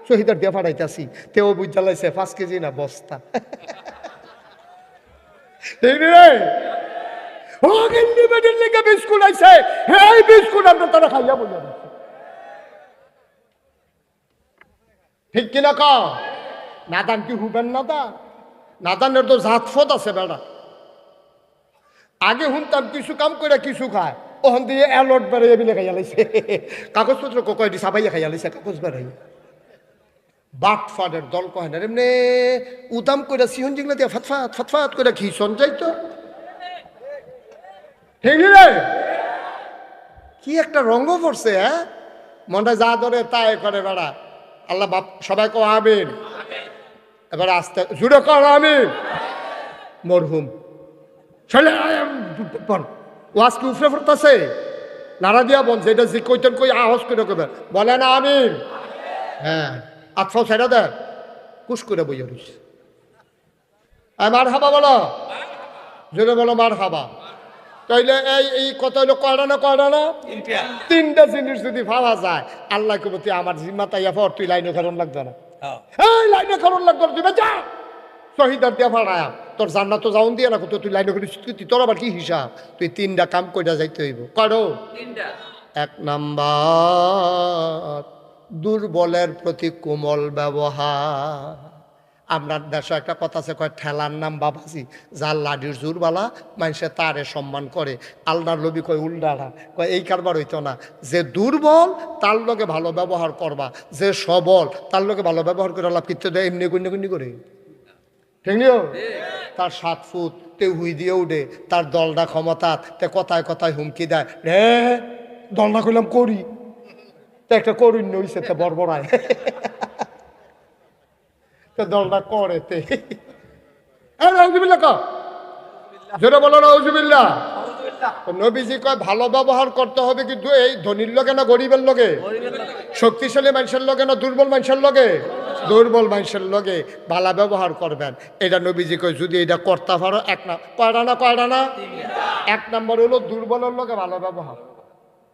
A: শহীদার দিয়ে ফাড়াইতেছি, তেও বুঝা লাইছে 5 কেজি না বস্তা। বিস্কুট আইছে, এই বিস্কুট আপনার তারা খাইয়া বলে ঠিক কিনা ক নাদান কি হুবেন নাদান? নাদানের তো জাতফত আছে বেড়া। আগে শুনতাম কিছু কাম করে কিছু খায়, ওখান দিয়ে অ্যালট বেড়াইয়া বিলে খাইয়া লাইছে, কাগজপত্র কয়টি সাবাইয়া খাইয়া লাইছে, কাগজ বেড়াই বাট ফাটের দল কয় না এমনি উদাম করে সিহন জিংলা দিয়ে ফাতফাত ফাতফাত করে খিসন যাইতো। ঠিক রে, কি একটা রঙ্গ পড়ছে, হ্যাঁ মনটা যা ধরে তাই করে বেড়া। আল্লাহ বাপ সবাই কো আমিন। এবার আস্তে জুড়ে কর আমিন। মরহুম ওয়াজ কি উফরে পড়তেছে, নাড়া দিয়া বল, যেটা যে কইতেন কই আহস করে কইবেন, বলে না আমিন। হ্যাঁ আতফাও ছেড়ে দেন, কুস করে বইয়া রইছে। মার হাবা বলো, জোরে বলো মার হাবা। তাইলে এই কথা হইলো কয়টা না, কয়টা না? 3টা জিনিস যদি ভাবা যায়, আল্লাহ কব তুই আমার জিম্মা তাইয়া পর, তুই লাইনে কারণ লাগবে না, এই লাইনে কারণ লাগবে না, তুই যা শহীদার দিয়া ভাড়ায়া তোর জান্নাত তো যাউন দিয়ে রাখো, তুই লাইনে করে তোর আবার কি হিসাব? তুই 3টা কাম কইরা যাইতে হইব। করো 1 নাম্বার দুর্বলের প্রতি কোমল ব্যবহার। আপনার দেশে একটা কথা আছে, কয় ঠেলার নাম বাবাজি, যার লাডির জোরবালা মানুষে তারে সম্মান করে। আল্লাহর নবী কয় উল্টাটা, কয় এই কারবার হইতো না, যে দুর্বল তার লগে ভালো ব্যবহার করবা, যে সবল তার লগে ভালো ব্যবহার করে লাভ কিনতে দেয় এমনি গুন্নি করে। ঠিক নিও, তার 7 ফুট তে হুই দিয়ে উঠে, তার দলটা ক্ষমতা, তে কথায় কথায় হুমকি দেয়, রে দলটা কইলাম করি, তে একটা করুন নইছে তে বড়বড়ায়, তে দলটা করে তে জোরে বলো নাউজুবিল্লাহ। নবীজি কয় ভালো ব্যবহার করতে হবে, কিন্তু এই ধনীর লগে না গরিবের লগে, শক্তিশালী মানুষের লগে না দুর্বল মানুষের লগে, দুর্বল মানুষের লগে ভালো ব্যবহার করবেন। এটা নবীজি কয় যদি এটা করতে পারো, কয়টা না 1 নম্বর হলো দুর্বলের লগে ভালো ব্যবহার।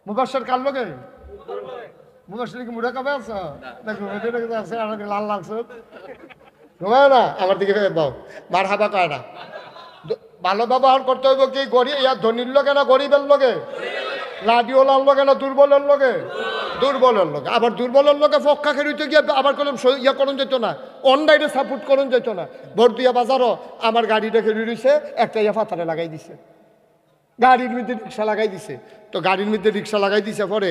A: মুবাশশির কার লগে? মুবাশশির কি মুড়া কাবে আছে না ঘুমে আছে, আর লাল লাগছে ঘুমায় না, আমার দিকে বাও মার হাবা কয় না। ভালো ব্যবহার করতে হইব কি ধনীর লগে না গরিবের লগে, লাডিওলার লগে না দুর্বলের লগে, দুর্বলের লোক, আবার দুর্বলের লোকে ফক্কা খেলতে গিয়ে আবার করলাম ইয়া করণ যেত না, অনলাইনে সাপোর্ট করণ যেত না। ভোট দিয়া বাজারও আমার গাড়িটা খেলে রয়েছে, একটা ইয়া ফাতারে লাগাই দিছে, গাড়ির মধ্যে রিক্সা লাগাই দিছে। তো গাড়ির মধ্যে রিক্সা লাগাই দিছে পরে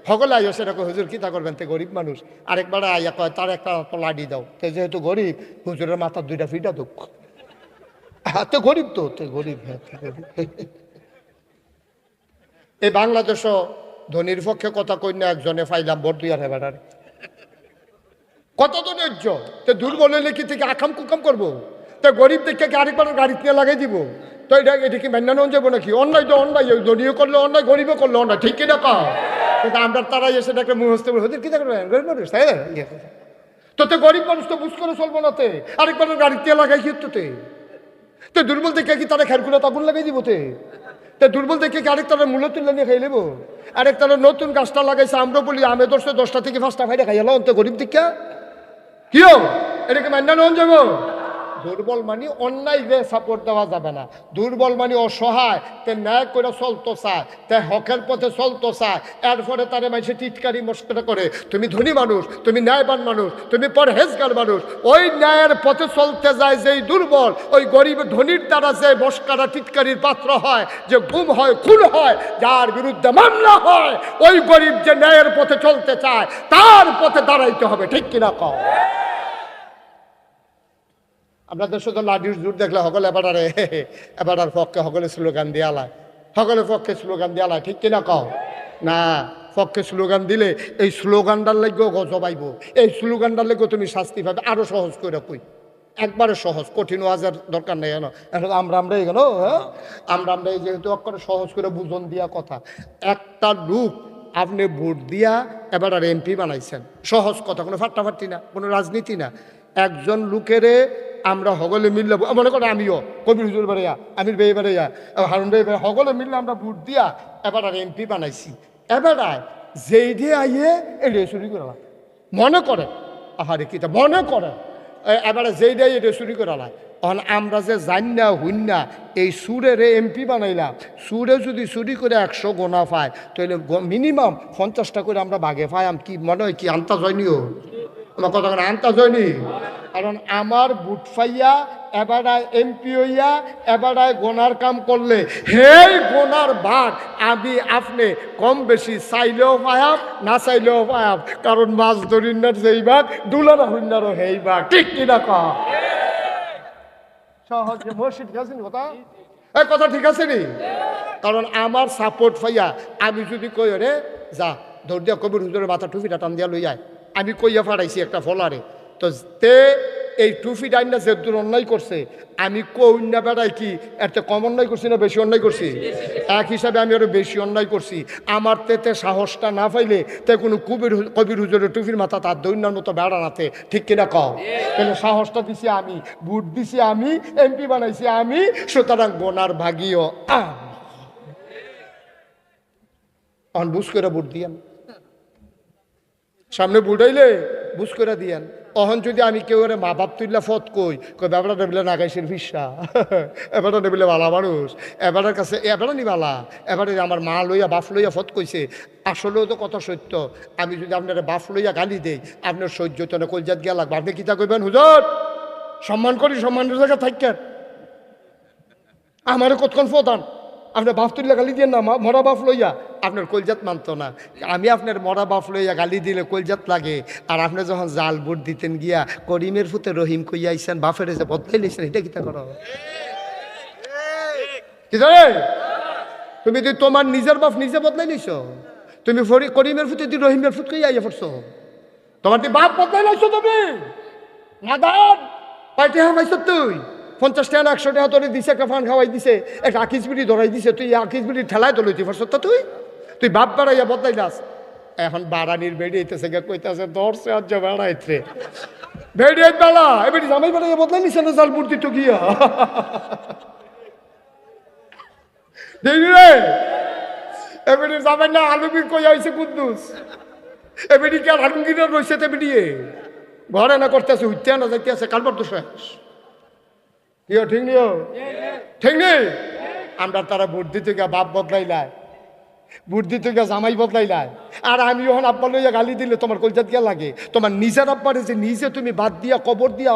A: সকলে আইয়া সেরকম হুজুর কিতা করবেন, তে গরিব মানুষ। আরেকবার আইয়া কয় তার একটা লাডি দাও, তে যেহেতু গরিব হুজুরের মাথার দুইটা ফিটা দুঃখ, তো গরিব, তো গরিব। এই বাংলাদেশও ধনির পক্ষে কথা কই না, একজনে ফাইলাম ভোট দুই আর হেবার কত ধৈর্য। তো দুর্বল হলে কি থেকে আকাম কুকাম করবো, তো গরিব দেখে আরেকবার গাড়ি নিয়ে লাগাই দিব, তো এটা কি মেনে নেওয়া যাবো নাকি? অন্যায় তো অন্যায়, ধনীও করলে অন্যায়, গরিবও করলে অন্যায়, ঠিক কিনা কও? কিন্তু আমরা তারাই এসে একটা মুহস্তে হতে কি করবেন, গরিব মানুষ তাই তো গরিব মানুষ তো বুঝ করে চলবো না, তে আরেকবার গাড়ি দিয়ে লাগাই কি তো দুর্বল দেখে কি তারা খেরকুলো তাবুল লাগাই দিব, তে দুর্বল দেখে কি আরেক তারা মূল্য তুলে নিয়ে খাই নেবো? আরেক তারা নতুন গাছটা লাগাইছে, আমরা বলি আমি 10টা থেকে 5টা ফাইটা খাই এলো, তো গরিব দীক্ষা কিও এটাকে মান্য নেওয়া যাবো? দুর্বল মানে অন্যায় সাপোর্ট দেওয়া যাবে না, দুর্বল মানে অসহায়, তে ন্যায় করে চলতো চায়, তে হকের পথে চলতো চায়, এরপরে তারে মানুষের টিটকারি মস্করা করে তুমি ধনী মানুষ, তুমি ন্যায়বান মানুষ, তুমি পরহেজগার মানুষ। ওই ন্যায়ের পথে চলতে যায় যেই দুর্বল, ওই গরিব ধনীর দ্বারা যে মস্করা টিটকারির পাত্র হয়, যে গুম হয়, খুন হয়, যার বিরুদ্ধে মামলা হয়, ওই গরিব যে ন্যায়ের পথে চলতে চায় তার পথে দাঁড়াইতে হবে, ঠিক কিনা কও? আপনাদের শুধু লাঠির জোর দেখলে সকলে এবার আর পক্ষে সকলে স্লোগান দিয়ালায়, সকলে পক্ষে স্লোগান দিয়ালায়, ঠিক কিনা কও? না, পক্ষে স্লোগান দিলে এই স্লোগানটার লাগেও গজব আইব, এই স্লোগানটার লাগেও তুমি শাস্তি পাবে। আরো সহজ করে কই, একবারে সহজ, কঠিন ওয়াজের দরকার নেই। এখন আমরা এই গেল, হ্যাঁ আমরা এই যেহেতু অক্ষরে সহজ করে বুঝন দিয়া কথা। একটা লোক আপনি ভোট দিয়া এবার আর এমপি বানাইছেন, সহজ কথা, কোনো ফাট্টাফাট্টি না, কোনো রাজনীতি না। একজন লোকেরে আমরা সকলে মিললে, মনে করো আমিও কবির হুজুর বেড়াইয়া, আমির বেয়ে বেড়াইয়া, হারুন বেয়ে বেড়া, সকলে মিললে আমরা ভোট দিয়া এবার আর এমপি বানাইছি। এবার যেই দিয়ে আইয়ে এটা চুরি করালাম, মনে করে আহারে কিতা মনে করে, এবারে যেই দিয়ে এটা চুরি করালাম। তখন আমরা যে জান না হইন না এই সুরের এমপি বানাইলাম, সুরে যদি চুরি করে 100 গোনা পায়, তাহলে মিনিমাম 50টা করে আমরা ভাগে পাইম। কি মনে হয়, কি আন্তা হয়নিও? আমার কথা আনতা হয়নি, কারণ আমার বুট ফাইয়া এবারায় এমপি হইয়া এবারায় গোনার কাম করলে হেই গোনার ভাগ আমি আপনি কম বেশি চাইলেও পায়াম, না চাইলেও পায়াম, কারণ মাছ ধরিনার যেই ভাগ ডুলার হইনারও সেই ভাগ, ঠিক কিনা কও? সহজে মসজিদ ঠিক আছে নি কথা, এই কথা ঠিক আছে নি? কারণ আমার সাপোর্ট পাইয়া আমি যদি কই রে যা দৌড় দিয়া কবির হুজুরের মাথা টুপিটা টান দিয়া লই যায়, আমি কইয়া ফাটাইছি একটা ফলারে, তো তে এই টুফি ডাইনা যে দূর অন্যায় করছে, আমি কন্যা বেড়াই কি এত কম অন্যায় করছি না বেশি অন্যায় করছি? এক হিসাবে আমি আরো বেশি অন্যায় করছি। আমার তেতে সাহসটা না পাইলে তে কোনো কবির হুজুরের টুফির মাথা তার দৈন্যার মতো বেড়া নাতে, ঠিক কিনা কও? তাহলে সাহসটা দিছি আমি, ভোট দিছি আমি, এমপি বানাইছি আমি, সুতরাং গোনার ভাগিও এখন বুঝ করে ভোট দিয়েন, সামনে বুড়াইলে বুঝ করে দিয়েন। তখন যদি আমি কেউ মা বাপ তুললা ফত কই ব্যাপারটা নেবিলে নাগাইছেন ফিসা, এবারটা নেবিলে বালা মানুষ, এবারের কাছে এবারও নি বালা, এবারে আমার মা লইয়া বাপ লইয়া ফত কইছে, আসলেও তো কথা সত্য। আমি যদি আপনার বাপ লইয়া গালি দেই, আপনার সহ্য তো না, কলজাত গিয়া লাগবে, আপনি কিতা কইবেন? হুজুর সম্মান করি, সম্মানের জায়গা থাকেন, আমারও কতক্ষণ প্রধান, আপনার বাপ তুললে গালি দিয়ে না, মরা বাপ লইয়া আপনার কলজাত মানতো না। আমি আপনার মরা বাপ লইয়া গালি দিলে কলজাত লাগে, আর আপনি যখন জাল ভোট দিতেন গিয়া করিমের ফুতে রহিম কইয়া আইসেন, বাপের এসে বদলাই লইছেন, এটা কিতা করো? কি জানে তুমি তুই তোমার নিজের বাপ নিজে বদলাই নিছ, তুমি করিমের ফুতে তুই রহিমের ফুট কইয়া আইয়া পড়ছো, তোমার তুই বাপ বদলাই লাইছো, তুমি নাদান পাইতে হামাইছ, তুই 50 টাকা 100 টাকা তোরে দিছে, একটা ফান খাওয়াই দিছে, একটা আকিস বিড়ি ধরাই দিছে, তুই আকিস বিড়ি ঠেলায় তো লইতে পারছ, তুই বাপ বাড়াইয়া বদলাই দাস। এখন বাড়ানির বেড়িয়েছে গে কইতেছে ধরছে আজ বেড়াইছে বেড়িয়ে বেড়া, এবারে জামাই বাড়াইয়া বদলাই নিছে না, জাল মূর্তি তো গিয়া দেখবি রে, এবারে জামাই না আলুবির কই আইছে কুদ্দুস, এবারে কি আর আলমগীরা রয়েছে, তে বেরিয়ে ঘরে না করতেছে, উঠতে না যাইতেছে, কালবার তো শেষ। ঠিক নিও, ঠিক নেই, আমরা তারা ভোট দিতে গিয়ে বাপ বদলাইলায়, বুট দিতে গিয়ে জামাই বদলাইলাই, আর আমি যখন আব্বা লইয়া গালি দিলে তোমার কলজাত গিয়া লাগে? তোমার নিজের আব্বারে যে নিজে তুমি বাদ দিয়া কবর দিয়া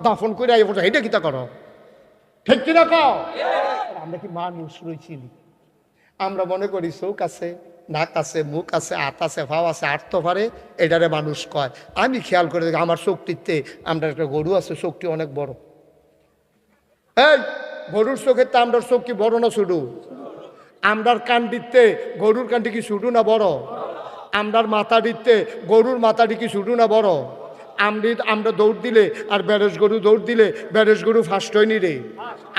A: দাফন করে এটা কিতা করো? ঠিক কিনা কও? আমরা কি মানুষ রয়েছি? আমরা মনে করি চোখ আছে, নাক আছে, মুখ আছে, হাত আছে, ভাও আছে, আট তো পারে, এটারে মানুষ কয়। আমি খেয়াল করে দেখি আমার চোখটিতে, আমরা একটা গরু আছে, চোখটি অনেক বড়। এই গরুর চোখের তো আমরার চোখ কি বড় না ছোটো? আমরার কান দিতে গরুর কানটি কি ছোটো না বড়? আমরার মাথা দিতে গরুর মাথাটি কি ছোটো না বড়? আমরা দৌড় দিলে আর বেরেস গরু দৌড় দিলে বেরেস গরু ফার্স্ট হয়নি রে।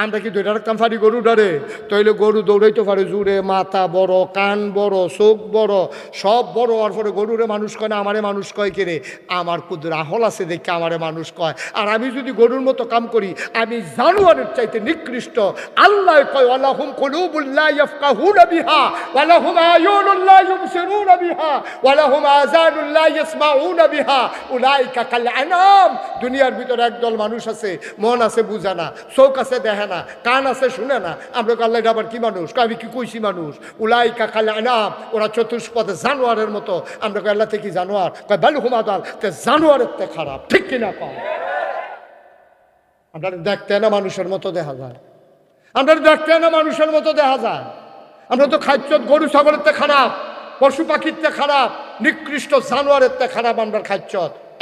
A: আমরা কি দৌড়া রাখতাম পারি গরু ডারে? তাইলে গরু দৌড়াইতে পারে জুড়ে, মাথা বড়, কান বড়, চোখ বড়, সব বড় হওয়ার পরে গরুরে মানুষ কয় না, আমারে মানুষ কয় কে রে? আমার কুদুর আহল আছে দেখে আমারে মানুষ কয়। আর আমি যদি গরুর মতো কাম করি, আমি জানোয়ারের চাইতে নিকৃষ্ট। আল্লাহ কয় ওয়ালাহুম কুলুবুল লা ইয়াফকাহুনা বিহা ওয়ালাহুম আয়ুনুন লা ইউবসিরুনা বিহা ওয়ালাহুম আযানুন লা ইয়াসমাউনা বিহা উলাইকা কাল আনাম। দুনিয়ার ভিতরে একদল মানুষ আছে, মন আছে বুঝে না, চোখ আছে দেখে না, কান আছে শুনে না। আমরা আল্লাহ আবার কি মানুষ? আমি কি কইছি মানুষ? উলাইকা কাল আনাম, ওরা চতুষ্পদে জানোয়ারের মতো। আমরা আল্লাহ থেকে জানোয়ার কয় বালুহুম আদাল, তে জানোয়ারের তে খারাপ। ঠিক কিনা কয়? আমরা দেখতে না মানুষের মতো দেখা যায়, আমরা দেখতে না মানুষের মতো দেখা যায়। আমরা তো খাদ্য গরু ছাগলের তে খারাপ, পশু পাখির তে খারাপ, নিকৃষ্ট জানোয়ারের তে খারাপ আমরা খাদ্য।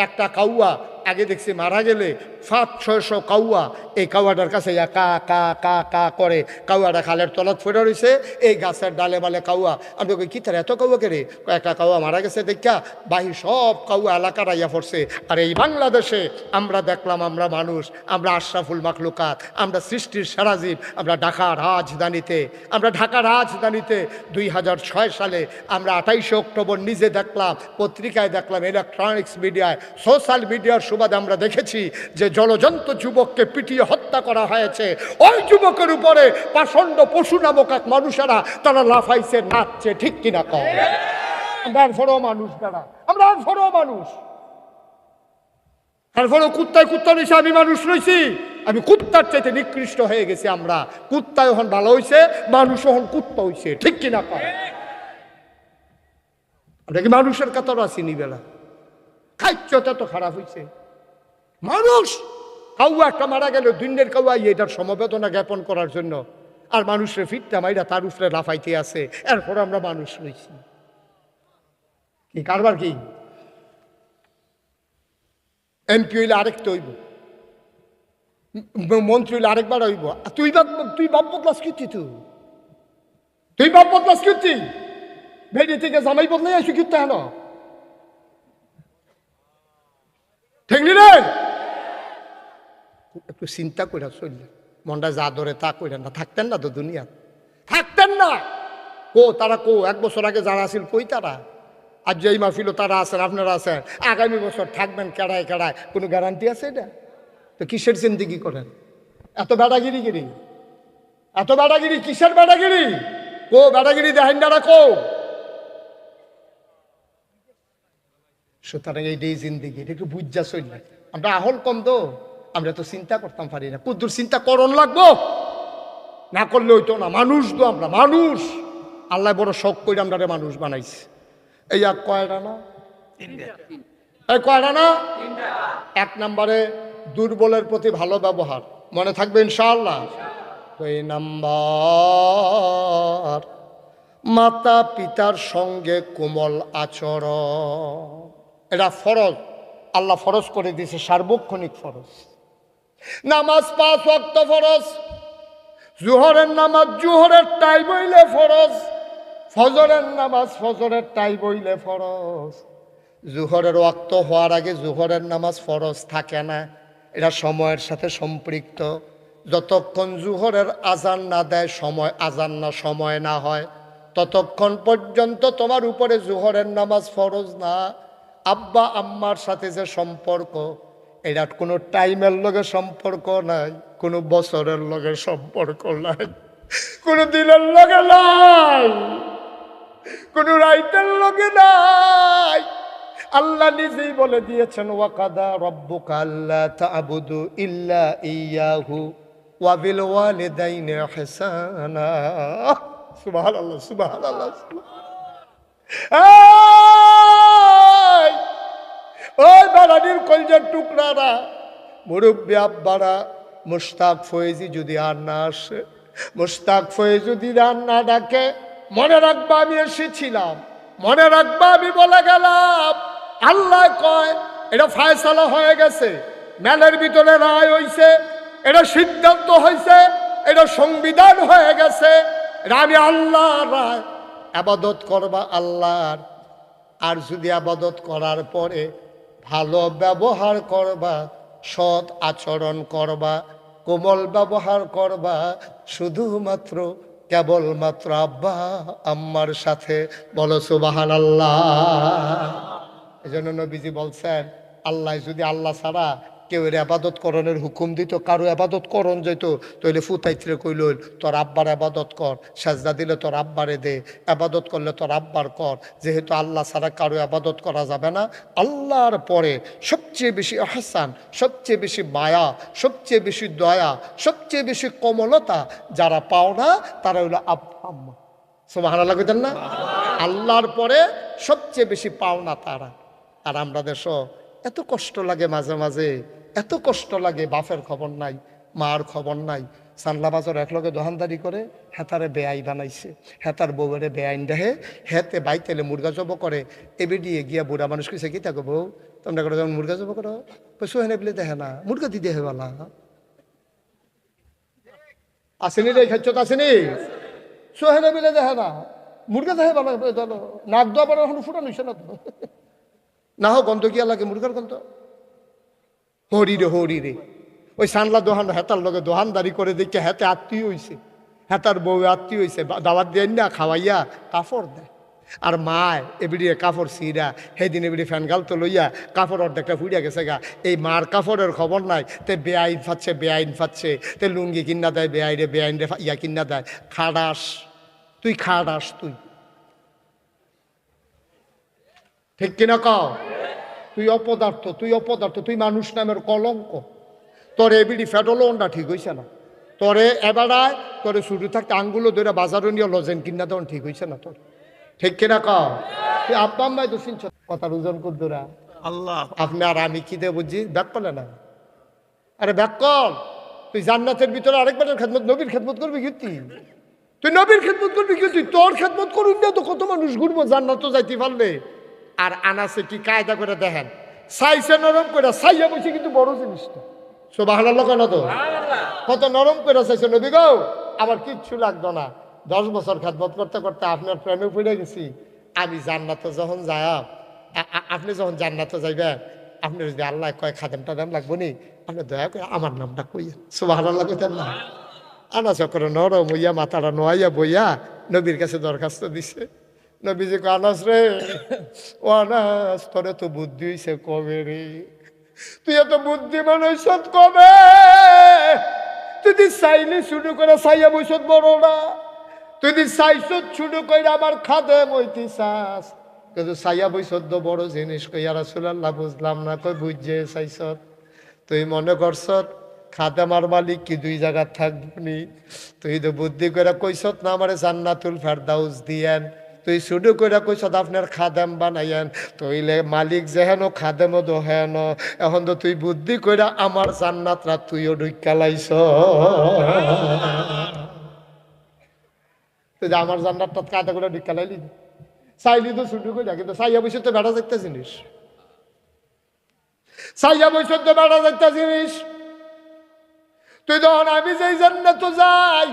A: একটা কাউয়া আগে দেখছি মারা গেলে 500-600 কাউয়া এই কাউয়াটার কাছে কা কা কা কা করে। কাউয়াটা খালের তলাত ফেরা রয়েছে, এই গাছের ডালে বালে কাউয়া। আমরা কই কি তার এত কাউয়া কেরে? একটা কাউয়া মারা গেছে দেখা বাহি সব কাউয়া এলাকার আইয়া পড়ছে। আর এই বাংলাদেশে আমরা দেখলাম, আমরা মানুষ, আমরা আশরাফুল মাখলুকাত, আমরা সৃষ্টির সেরা জীব। আমরা ঢাকা রাজধানীতে 2006 সালে আমরা 28 অক্টোবর নিজে দেখলাম, পত্রিকায় দেখলাম, ইলেকট্রনিক্স মিডিয়ায়, সোশ্যাল মিডিয়ার সুবাদে আমরা দেখেছি যে জলজন্ত যুবককে পিটিয়ে হত্যা করা হয়েছে। ওই যুবকের উপরে পাষণ্ড পশু নামক এক মানুষেরা তারা লাফাইছে, নাচছে। ঠিক কিনা কম? আমরা বড় মানুষ দাঁড়া, আমরা বড় মানুষ। তারপরে কুত্তা রয়েছে, আমি মানুষ রয়েছি। আমি কুত্তার চাইতে নিকৃষ্ট হয়ে গেছি। আমরা কুত্তা এখন ভালো হয়েছে, মানুষ এখন কুত্তা হয়েছে। ঠিক কিনা কম? আমরা কি মানুষের কাতার আছি নিবেলা? খাইচ্ছটা তো খারাপ হয়েছে। মানুষ কাউয়া একটা মারা গেল, দুনিয়ার কাউয়া এটার সমবেদনা জ্ঞাপন করার জন্য, আর মানুষের ফিটটা মাইরা তার উপরে লাফাইতে আছে। এরপর আমরা মানুষ রয়েছি। কি কারবার? কি এমপি হইলে আরেকটা হইব, মন্ত্রী হইলে আরেকবার হইব। তুই বাপ বদলাস কীর্তি, তুই বাপ বদলাস কীর্তি, ভেড়ি থেকে জামাই বদলাই আসি কীর্তি হেন। ঠিক নি রে? একটু চিন্তা করে চললে মনটা যা ধরে তা করে না, থাকতেন না তো দুনিয়া, থাকতেন না। তারা 1 বছর আগে যারা আছিল কই তারা? আর যেই মাহফিল তারা আছেন, আপনারা আছেন, আগামী বছর থাকবেন কেড়ায় কেড়ায়, কোনো গ্যারান্টি আছে এটা? তো কিসের জিন্দিগি করেন? এত বেড়াগিরি কিসের বেড়াগিরি? বেড়াগিরি দেখেন না সুতরাং এইটাই জিন্দিগি, এটা একটু বুঝা চললে। আমরা আহল কম তো, আমরা তো চিন্তা করতাম পারি না। কুদ্দুর চিন্তা করণ লাগবো, না করলে হইতো না। মানুষ তো আমরা মানুষ, আল্লাহ বড় শখ করে আমরা মানুষ বানাইছে। এই কয়টা না, এই কয়টা না? 1 নম্বরে দুর্বলের প্রতি ভালো ব্যবহার, মনে থাকবে ইনশাআল্লাহ। 2 নম্বর মাতা পিতার সঙ্গে কোমল আচরণ। এটা ফরজ, আল্লাহ ফরজ করে দিয়েছে, সার্বক্ষণিক ফরজ। নামাজ 5 ওয়াক্ত ফরজ। জোহরের নামাজ জোহরের টাইম হইলে ফরজ, ফজরের নামাজ ফজরের টাইম হইলে ফরজ। জোহরের ওয়াক্ত হওয়ার আগে জোহরের নামাজ ফরজ থাকে না, এটা সময়ের সাথে সম্পৃক্ত। যতক্ষণ জোহরের আজান না দেয়, সময় না হয়, ততক্ষণ পর্যন্ত তোমার উপরে জোহরের নামাজ ফরজ না। আব্বা আম্মার সাথে যে সম্পর্ক, এটা কোনো টাইমের লগে সম্পর্ক নাই, কোনো বছরের লগে সম্পর্ক নাই, কোনো দিনের লগে নাই, কোনো রাইতের লগে নাই। আল্লাহ নিজেই বলে দিয়েছেন, ওয়াকাদা রব্বুকা আল্লা তা'বুদু ইল্লা ইয়াহু ওয়া বিল ওয়ালিদাইনি ইহসানা। সুবহানাল্লাহ, সুবহানাল্লাহ। এই, ওই বাড়ানির কলজার টুকরারা, মুরব্বী আব্বারা, মুশতাক ফয়েজি যদি আর না আসে, মুশতাক ফয়েজ যদি আর না ডাকে, মনে রাখবা আমি এসেছিলাম, মনে রাখবা আমি বলে গেলাম। আল্লাহ কয় এটা ফায়সালা হয়ে গেছে, মেলের ভিতরে রায় হইছে, এটা সিদ্ধান্ত হয়েছে, এটা সংবিধান হয়ে গেছে, এটা আমি আল্লাহর রায়। আবাদত করবা আল্লাহর, আর যদি আবাদত করার পরে ভালো ব্যবহার করবা, সৎ আচরণ করবা, কোমল ব্যবহার করবা, শুধুমাত্র কেবলমাত্র আব্বা আম্মার সাথে। বলো সুবহানাল্লাহ। এই জন্য নবীজি বলছেন, আল্লাহ যদি আল্লাহ ছাড়া কেউ এর আবাদত করণের হুকুম দিত, কারো আবাদত করণ যেত, তইলে ফুতাইত্রে কইল তোর আব্বার আবাদত কর, সাজদা দিলে তোর আব্বারে দে, আবাদত করলে তোর আব্বার কর। যেহেতু আল্লাহ ছাড়া কারো আবাদত করা যাবে না, আল্লাহর পরে সবচেয়ে বেশি আহসান, সবচেয়ে বেশি মায়া, সবচেয়ে বেশি দয়া, সবচেয়ে বেশি কোমলতা যারা পাও না, তারা হইল আব্বা আম্মা। সুবহানাল্লাহ কইতেন না? আল্লাহর পরে সবচেয়ে বেশি পাওনা তারা। আর আমরা দেশ এত কষ্ট লাগে, মাঝে মাঝে এত কষ্ট লাগে, বাপের খবর নাই, মার খবর নাই। সানলা বাজার একলগে দোকানদারি করে, হেতারে বেআই বানাইছে, হেতার বউরে বেআইন দেহে, হেতে বাইতেলে মুরগা জব করে। এবে দিয়ে গিয়া বুড়া মানুষ কইছে, কি থাকো বউ তোমরা করে যেমন মুরগা জব করো, সোহেনে বলে দেখে না মুরগা দি দেহে বলা আসেনি রে, খাচ্ছ আসেনি, সোহেনে বলে দেখে না মুরগা দেহে বলা, নাক দোয়া পরে এখন ফুটানো হইছে না তো, না হোক গন্ধ গিয়া লাগে মুরগার গন্ধ। হরি রে হরি রে, ওই সানলা দোহান হেতার লগে দোহানদারি করে দেখে হেতে আত্মীয় হইছে, হেতার বউ আত্মীয় হইছে, দাওয়াত দিয়ে না খাওয়াইয়া কাপড় দেয়। আর মায় এবিডি কাপড় সিরা, সেদিন এবিডি ফ্যান গালতো লইয়া কাপড় অর্ধেকটা ফুড়িয়া গেছে গা। এই মার কাপড়ের খবর নাই, তে বেআইন ফাচ্ছে, বেআইন ফাচ্ছে, তে লুঙ্গি কিনা দেয় বেআইরে, বেআইনরে ইয়া কিনা দেয়। খাডাস তুই, খাডাস তুই, ঠিক কিনা কও? তুই অপদার্থ, তুই অপদার্থ, তুই মানুষ নামের কলঙ্ক। তোর এবিডি ফেটলো ওনটা ঠিক হয়েছে না, তোরে এবারায় তোরে শুরু থাকতে আঙ্গুলো ধরে বাজারও নিয়ে লজেন কিনা দেওয়ান ঠিক হয়েছে না তোর, ঠিক কিনা কও? তুই আব্বা আম্মাই তো চিনছ, কথার ওজন কুদ্দুরা আল্লাহ। আপনি আর আমি কি দিয়ে বুঝছি, ব্যাক করলে না? আরে ব্যাক কর। তুই জান্নাতের ভিতরে আরেকবারের খেদমত, নবীর খেদমত করবি কি? তুই নবীর খেদমত করবি কি? তুই তোর খেদমত করুন না তো কত মানুষ ঘুরবো জান্নাত যাইতে পারলে। আর আনাসে কি কায়দা করে দেখেন, সাইসে নরম করে সাইয়া বসে, কিন্তু বড় জিনিসটা সুবহানাল্লাহ কেন তো, কত নরম করে চাইছে নবী গো, আবার কিচ্ছু লাগতো না। 10 বছর খেদমত করতে করতে আপনার প্রেমে পড়ে গেছি। আমি জান্নাতে যখন যাই, আপনি যখন জান্নাতে যাইবেন, আপনি যদি আল্লাহ কয় খাদেম টাদেম লাগবো নি, আপনি দয়া করে আমার নামটা কইয়া সুবহানাল্লাহ কইতেন না? আনাস করে নরম হইয়া মাথাটা নোয়াইয়া বইয়া নবীর কাছে দরখাস্ত দিছে। নবীজি কয়, আনাস রে, ও আনাস, তোরে তো বুদ্ধি হইছে কবে রে? তুই এত বুদ্ধিমান হইছ কবে? তুই চাইলে শুরু করে চাইয়া বইছত বড় না, তুই চাইছ শুরু করে আমার খাদেম হইতে চাস, কিন্তু চাইয়া বইছত তো বড় জিনিস। কই ইয়া রাসূলুল্লাহ বুঝলাম না। কই বুঝছে চাইছত, তুই মনে করছত খাদেম আর মালিক কি দুই জায়গা থাকবনি? তুই তো বুদ্ধি করে কইছত না আমারে জান্নাতুল ফেরদাউস দিয়েন, তুই শুরু করে কইছত আপনার খাদেম বানাইয়েন, তইলে মালিক যেহেন খাদেমও দোহেন। এখন তো তুই বুদ্ধি করে আমার জান্নাতরা তুইও ঢুকা লাইছ, তুই আমার জান্নাতটা কায়দা করে ঢুকা লাইলি, চাইলি তো শুরু করে, কিন্তু চাইয়া বসে তো বেড়া যাইতে জিনিস, চাইয়া বসে তো বেড়া যাইতে জিনিস। তুই তখন আমি যেই জান্নাত যাই,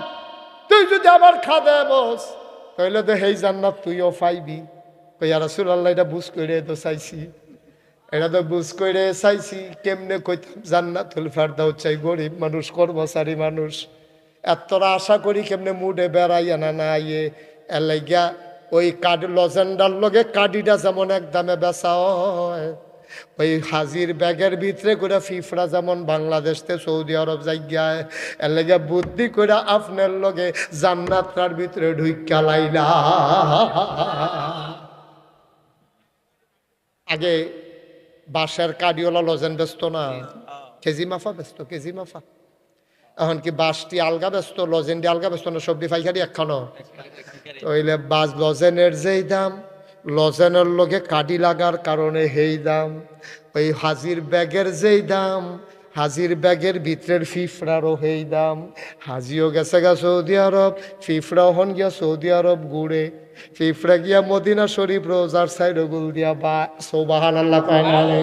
A: তুই যদি আমার খাদেম হস, তাহলে তো সেই জান্নাত তুইও পাইবি। কই ইয়া রাসূলুল্লাহ, এটা বুঝ করে তো চাইছি, এটা তো বুঝ করে চাইছি। কেমনে কইতাম জান্নাতুল ফেরদাউস চাই? গরিব মানুষ, কর্মচারী মানুষ, এতটা আশা করি কেমনে মুডে বেড়াইয়া না না ইয়ে। এর লাগিয়া ওই কার্ড লজেন্ডার লগে কার্ডিটা যেমন এক দামে বেচা হয়, ওই হাজির ব্যাগের ভিতরে করে ফিফরা যেমন বাংলাদেশতে সৌদি আরব যাইগায়, এর লাগে বুদ্ধি করে আপনার লগে জান্নাতটার ভিতরে ঢুইকা লাইলা। আগে বাঁশের কাডিওলা লজেন ব্যস্ত না, কেজি মাফা ব্যস্ত, কেজি মাফা। এখন কি বাঁশটি আলগা ব্যস্ত, লজেনটি আলগা ব্যস্ত না? সবজি পাইকারি একখানো। তাইলে বাস লজেনের যেই দাম, লজেনের লগে কাডি লাগার কারণে হেই দাম। ওই হাজির ব্যাগের যেই দাম, হাজির ব্যাগের ভিতরের ফিফড়ারও হেই দাম। হাজিও গেছে গা সৌদি আরব, ফিফড়াও হন গিয়া সৌদি আরব ঘুরে। ফিফড়া গিয়া মদিনা শরীফ রোজার সাইড গুল দিয়া বা সুবহানাল্লাহ কয় না রে?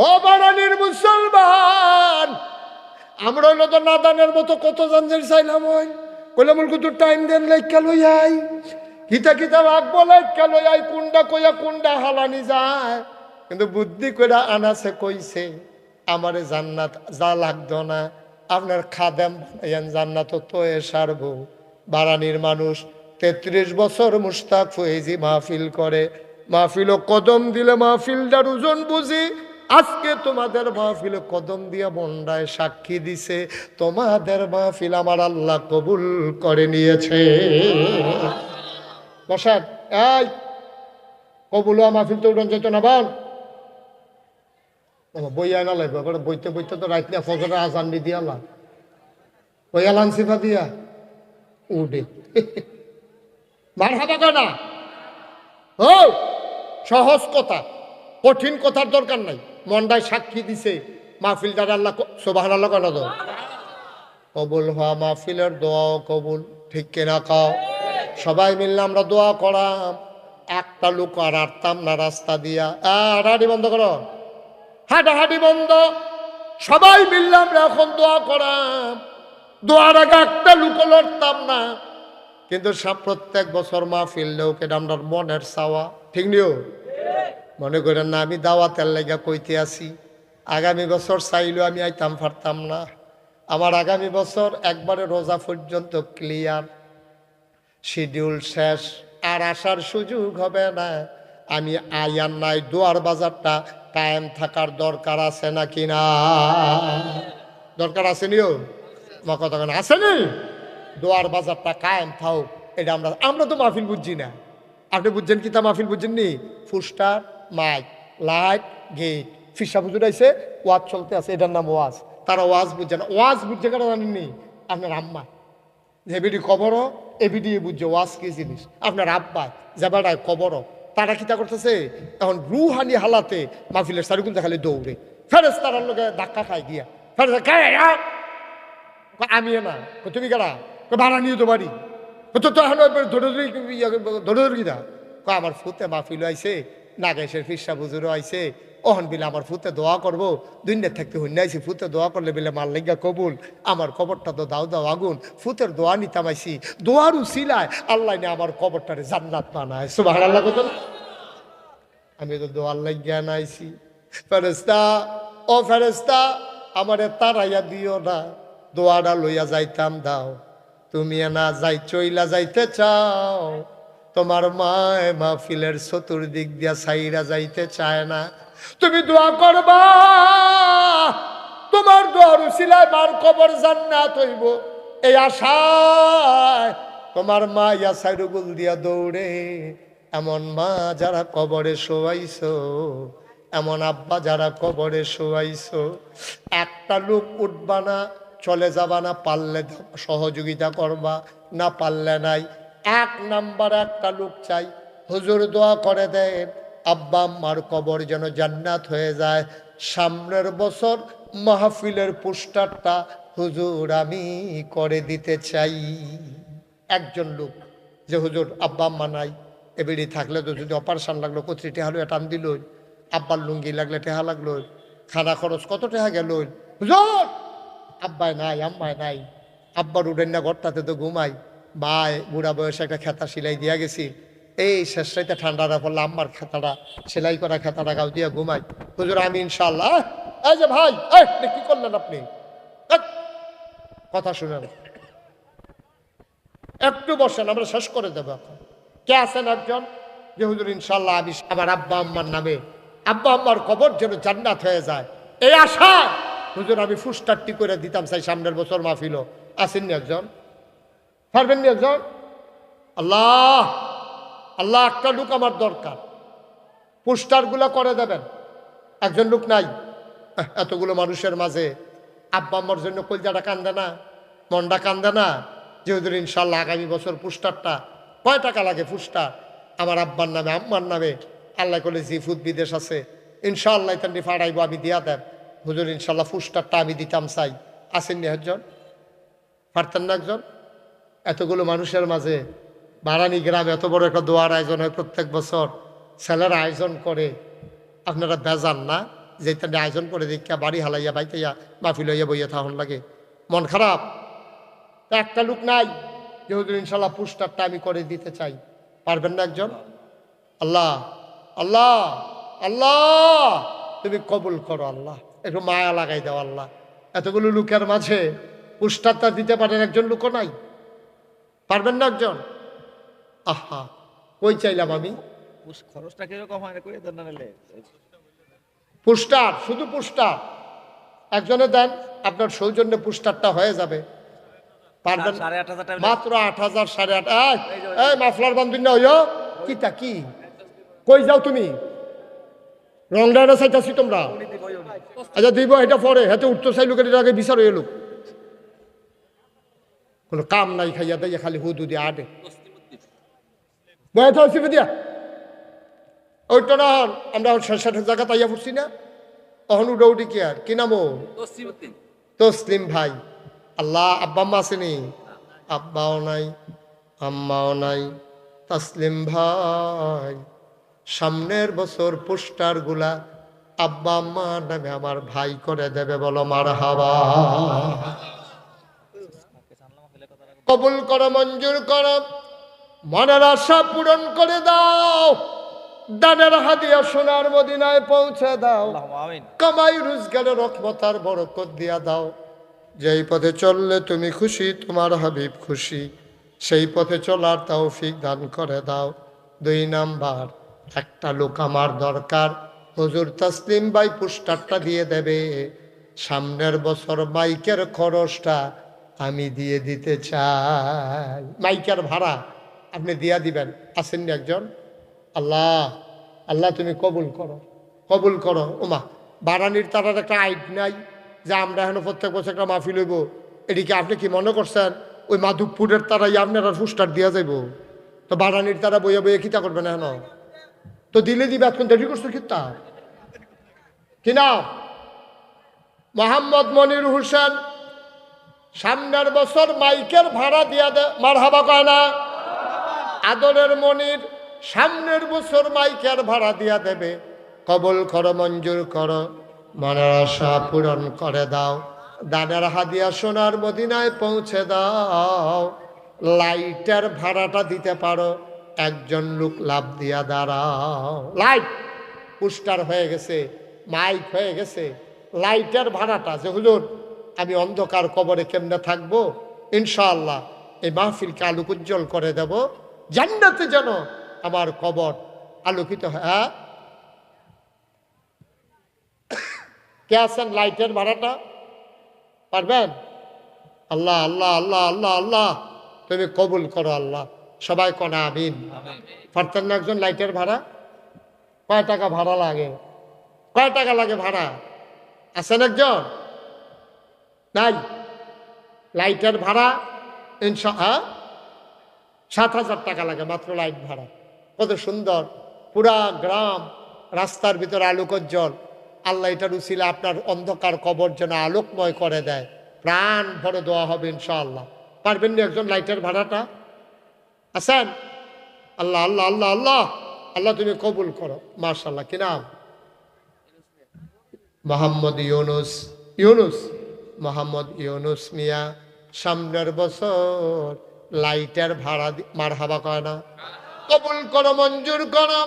A: ও বাড়ানির মুসলমান, আমরা হইলো তো নাদানের মতো কত জানজের চাইলাম। ওই কইলাম কত টাইম দেন লাইকা লই আই, কিতা কিতা রাখবো লাইকা লই আই, কুন্ডা কইয়া কুন্ডা হালানি যায়। কিন্তু বুদ্ধি কইরা আনাছে কইছে আমারে জান্নাত যা লাগতো না, আপনার খাদেম বানাইয়ান জান্নাত তো এ সারবো। বাড়ানির মানুষ 33 বছর মুশতাক ফয়েজি মাহফিল করে। মাহফিলও কদম দিলে মাহফিলটার ওজন বুঝি। আজকে তোমাদের মাহফিলে কদম দিয়া বন্ডায় সাক্ষী দিছে তোমাদের মাহফিল আমার আল্লাহ কবুল করে নিয়েছে। বসান, এই কবুল মাহফিল তো উড়ন যেত না বল। বই আনা লাগবে, বইতে বইতে তো রাত না ফজরের আজান দিয়ে আলা ওই আলান সিফা দিয়া উঠে মার হাবা কয় না। ও সহজ কথা, কঠিন কথার দরকার নাই। মন্ডায় সাক্ষী দিছে মাহফিলদার আল্লাহ সুবহানাল্লাহ কয় না? তো কবুল হওয়া মাহফিলের দোয়াও কবুল, ঠিক কিনা কাও? সবাই মিললে আমরা দোয়া করাম। একটা লোক আর আটতাম না রাস্তা দিয়া। হাঁটাহাঁটি বন্ধ করো, হাঁটাহাঁটি বন্ধ। সবাই মিললে আমরা এখন দোয়া করাম। দোয়ার আগে একটা লোক লড়তাম না। কিন্তু প্রত্যেক বছর মাহফিল লোক এটা আমরা মনের চাওয়া, ঠিক নিও? মনে করেন না আমি দাওয়াতের লেগা কইতে আসি, আগামী বছর চাইলেও আমি আইতাম পারতাম না। আমার আগামী বছর একবারে রোজা পর্যন্ত ক্লিয়ার, শিডিউল শেষ, আর আসার সুযোগ হবে না। আমি আয়ার নাই, দোয়ার বাজারটা কায়েম থাকার দরকার আছে নাকি না? দরকার আছে নিও? আমার কথা কেন আসেনি? দোয়ার বাজারটা কায়েম থাও, এটা আমরা তো মাহফিল বুঝছি না। আপনি বুঝছেন কি? তা মাহফিল বুঝছেন নি? ফুস্টার, মাইক, লাইট, গেট, ফিসা পুজোর আইসে, ওয়াজ চলতে আছে, এটার নাম ওয়াজ। তারা ওয়াজ বুঝছে না। ওয়াজ বুঝছে কেন জানেননি? আপনার আম্মা যেবিডি কবরও এবিডি বুঝছে ওয়াজ কি জিনিস। আপনার আব্বা যেবাটায় কবরও, তারা কিতা করতেছে এখন রুহানি হালাতে মাহফিলের সারিগুন খালি দৌড়ে। ফেরেস তারার লোকে ধাক্কা খায় গিয়া, ফেরেস আমি না তুমি কারা ভাড়া নিয়ে তো বাড়ি তো তো এখন ধরে কিনা আমার ফুতে মাহফিল আইছে, নাগেশের ফিসা বুজুরও আইছে, ওহন বিলে আমার ফুতে দোয়া করবো। দুনিয়া থাকতে হইন আইছি, ফুতে দোয়া করলে বিলে মার লেগা কবুল। আমার কবরটা তো দাও দাও আগুন, ফুতের দোয়া নিতাম আইছি। দোয়ার উসিলায় আল্লাহ নে আমার কবরটারে জান্নাত বানায়। সুবহানাল্লাহ কত? আমি তো দোয়ার লাগিয়া আইছি। ফেরেশতা, ও ফেরেশতা, আমারে তারাইয়া দিও না, দোয়াটা লইয়া যাইতাম দাও। তুমি না যাই চইলা যাইতে চাও, তোমার মায় মাহফিলের চতুর্দিক দিয়া সাইরা যাইতে চায় না। তুমি দোয়া করবা, তোমার দোয়ার উসিলায় মার কবর জান্নাত হইব, এই আশায় তোমার মা ইয়া সাইরুগুল দিয়া দৌড়ে। এমন মা যারা কবরে শোয়াইছো, এমন আব্বা যারা কবরে শোয়াইছো, একটা লোক উঠবা না, চলে যাবা না, পারলে সহযোগিতা করবা, না পারলে নাই। 1 নাম্বার একটা লোক চাই, হুজুর দোয়া করে দেন আব্বা আম্মার কবর যেন জান্নাত হয়ে যায়। সামনের বছর মাহফিলের পোস্টারটা হুজুর আমি করে দিতে চাই। একজন লোক যে হুজুর আব্বা আম্মা নাই, এবেড়ি থাকলে তো যদি অপারেশন লাগলো কত টেহা লইয়া টান দিল, আব্বার লুঙ্গি লাগলে টেহা লাগলো, খানা খরচ কত টেহা গেল। হুজুর আব্বাই নাই, আম্মাই নাই, আব্বার উঠেন না ঘরটাতে তো ঘুমাই, মায় বুড়া বয়সে একটা খেতা সিলাই দিয়া গেছি, এই শেষ রাইতে ঠান্ডাটা পড়লে আম্মার খেতাটা সেলাই করা খেতাটা গাও দিয়া ঘুমাই। হুজুর আমি ইনশাল্লাহ। এই যে ভাই, কি করলেন আপনি? কথা শুনেন, একটু বসেন, আমরা শেষ করে দেবো এখন। কে আছেন একজন যে হুজুর ইনশাল্লাহ আমি আমার আব্বা আম্মার নামে, আব্বা আম্মার কবর যেন জান্নাত হয়ে যায়, এই আশা হুজুর আমি ফুস্টারটি করে দিতাম চাই সামনের বছর মাহফিল। আসেননি একজন? পারবেননি একজন? আল্লাহ আল্লাহ, একটা লোক আমার দরকার, পোস্টারগুলো করে দেবেন। একজন লোক নাই? এতগুলো মানুষের মাঝে আব্বা আম্মার জন্য কলজাটা কান্দে না, মনটা কান্দে না যে হুজুর ইনশাল্লাহ আগামী বছর পোস্টারটা? কয় টাকা লাগে পোস্টার? আমার আব্বার নামে আম্মার নামে আল্লাহ করলে জি ফুড বিদেশ আছে ইনশাআল্লাহ তান্ডি ফাড়াইব আমি দিয়া দেন হুজুর ইনশাল্লাহ পুরস্কারটা আমি দিতাম চাই আসেননি একজন পারতেন না একজন এতগুলো মানুষের মাঝে বারানি গ্রামে এত বড় একটা দোয়ার আয়োজন হয় প্রত্যেক বছর ছেলেরা আয়োজন করে আপনারা বেজান না যে তাদের আয়োজন করে দেখা বাড়ি হালাইয়া বাইতাইয়া মাহফিল হইয়া বইয়া থাকুন লাগে মন খারাপ একটা লোক নাই যে হুজুর ইনশাল্লাহ পুরস্কারটা আমি করে দিতে চাই পারবেন না একজন আল্লাহ আল্লাহ আল্লাহ তুমি কবুল করো আল্লাহ একটু মায়া লাগাই দাও আল্লাহ এতগুলো লোকের মাঝে পুরস্কারটা দিতে পারেন একজন লোকও নাই পারবেন না একজন আহা কই চাইলাম আমি
B: খরচটা কিরকম হয় কই দেন না নিলে
A: পুরস্কার শুধু পুরস্কার একজনে দেন আপনার সৌজন্যে পুরস্কারটা হয়ে যাবে পারবেন
B: 8,500 টাকা
A: মাত্র 8,000 8,500 এই মাফলার বান্ধবী না হইও কিতা কি কই যাও তুমি রং ডানা চাইতাছি তোমরা আচ্ছা দিব এটা পরে হাতে উঠতে চাই লোকের আগে বিচার হয়ে লোক কোনো কাম নাই খাইয়া দেয় খালি হুদু দিয়ে আটে বয়ে থাকছি দিয়া ওইটা না আমরা ষাট জায়গা তাইয়া ফুটছি না তখন উঠে উঠি কি আর কি নামো তসলিম ভাই আল্লাহ আব্বা আম্মা আসেনি আব্বাও নাই আম্মাও নাই তসলিম ভাই সামনের বছর পোস্টার গুলা আব্বা আম্মার নামে আমার ভাই করে দেবে বলো মারহাবা কবুল করো মঞ্জুর করো মনের আশা পূরণ করে দাও দানের হাদিয়া সোনার মদিনায় পৌঁছে দাও কামাই রোজগারের রহমত আর বরকত দিয়া দাও যেই পথে চললে তুমি খুশি তোমার হাবিব খুশি সেই পথে চলার তৌফিক দান করে দাও 2 নাম্বার একটা লোক আমার দরকার হুজুর তসলিম ভাই পুরস্কারটা দিয়ে দেবে সামনের বছর মাইকের খরচটা আমি দিয়ে দিতে চাই মাইকের ভাড়া আপনি দিয়া দিবেন আসেননি একজন আল্লাহ আল্লাহ তুমি কবুল করো ওমা বারানির তারার একটা আইড নাই যে আমরা এখন প্রত্যেক বছর একটা মাহফিল হইব এদিকে আপনি কি মনে করছেন ওই মাধবপুরের তারাই আপনারা পুরস্কার দিয়া যাইব তো বারানির তারা বইয়া বইয়া কিতা করবেন এখন তো দিলে দিবে এখন দেরি করছো কিতা কিনা মোহাম্মদ মনির হোসেন সামনের বছর মাইকের ভাড়া দিয়া দে মারহাবা কয় না আদরের মনির সামনের বছর মাইকের ভাড়া দিয়া দেবে কবুল করো মঞ্জুর করো মনের আশা পূরণ করে দাও দানের হাদিয়া সোনার মদিনায় পৌঁছে দাও লাইটের ভাড়াটা দিতে পারো একজন লোক লাভ দিয়া দাঁড়াও লাইট পোস্টার হয়ে গেছে মাইক হয়ে গেছে লাইটের ভাড়াটা যে হুজুর আমি অন্ধকার কবরে কেমনে থাকবো ইনশাআল্লাহ এই মাহফিলকে আলোক উজ্জ্বল করে দেব জান্নাতে যেন আমার কবর আলোকিত হয় হ্যাঁ কে আছেন লাইটের ভাড়াটা পারবেন আল্লাহ আল্লাহ আল্লাহ আল্লাহ আল্লাহ তুমি কবুল করো আল্লাহ সবাই কনা আমিন পারতেন না একজন লাইটের ভাড়া কয় টাকা ভাড়া লাগে কয় টাকা লাগে ভাড়া আছেন একজন নাই লাইটের ভাড়া হ্যাঁ 7,000 টাকা লাগে মাত্র লাইট ভাড়া কত সুন্দর পুরা গ্রাম রাস্তার ভিতরে আলোকোজ্জ্বল আল্লাহ এটার উসিলা আপনার অন্ধকার কবর যেন আলোকময় করে দেয় প্রাণ ভরে দেওয়া হবে ইনশাআল্লাহ পারবেন না একজন লাইটের ভাড়াটা আছেন আল্লাহ আল্লাহ আল্লাহ আল্লাহ আল্লাহ তুমি কবুল করো মাশাআল্লাহ কি নাম মোহাম্মদ ইউনুস মোহাম্মদ ইউনুস মিয়া সামনের বছর লাইটের ভাড়া মারহাবা কয় না কবুল করো মঞ্জুর করো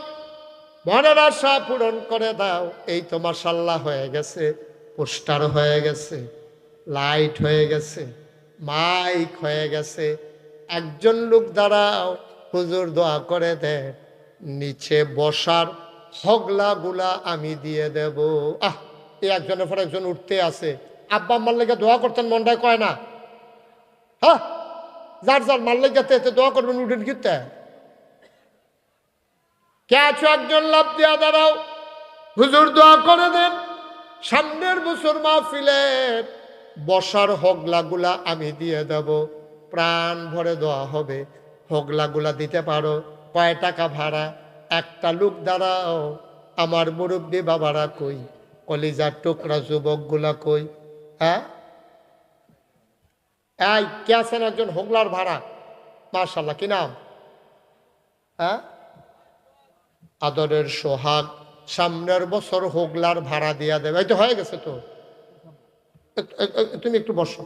A: মনের আশা পূরণ করে দাও এই তো মাশাআল্লাহ হয়ে গেছে পোস্টার হয়ে গেছে লাইট হয়ে গেছে মাইক হয়ে গেছে একজন লোক দাঁড়াও হুজুর দোয়া করে দে নিচে বসার হগলাগুলা আমি দিয়ে দেব এই একজনের পর একজন উঠতে আছে আব্বা আম্মার লেগে দোয়া করতেন মনটায় কয় না হ্যাঁ যার যার মার লেগে এতে দোয়া করবেন উঠেন কিতে কে আছো একজন লাভ দিয়া দাঁড়াও হুজুর দোয়া করে দেন সামনের বছর মাহফিলের বসার হগলাগুলা আমি দিয়ে দেব প্রাণ ভরে দোয়া হবে হগলাগুলা দিতে পারো কয় টাকা ভাড়া? একটা লোক দাঁড়াও, আমার মুরব্বী বাবারা কই, কলিজার টুকরা যুবকগুলা কই? হ্যাঁ, এই কে আছেন একজন হোগলার ভাড়া? মাশাআল্লাহ, কি নাম? হ্যাঁ, আদরের সোহাগ সামনের বছর হোগলার ভাড়া দিয়া দেবে। এই তো হয়ে গেছে তো, তুমি একটু বসো।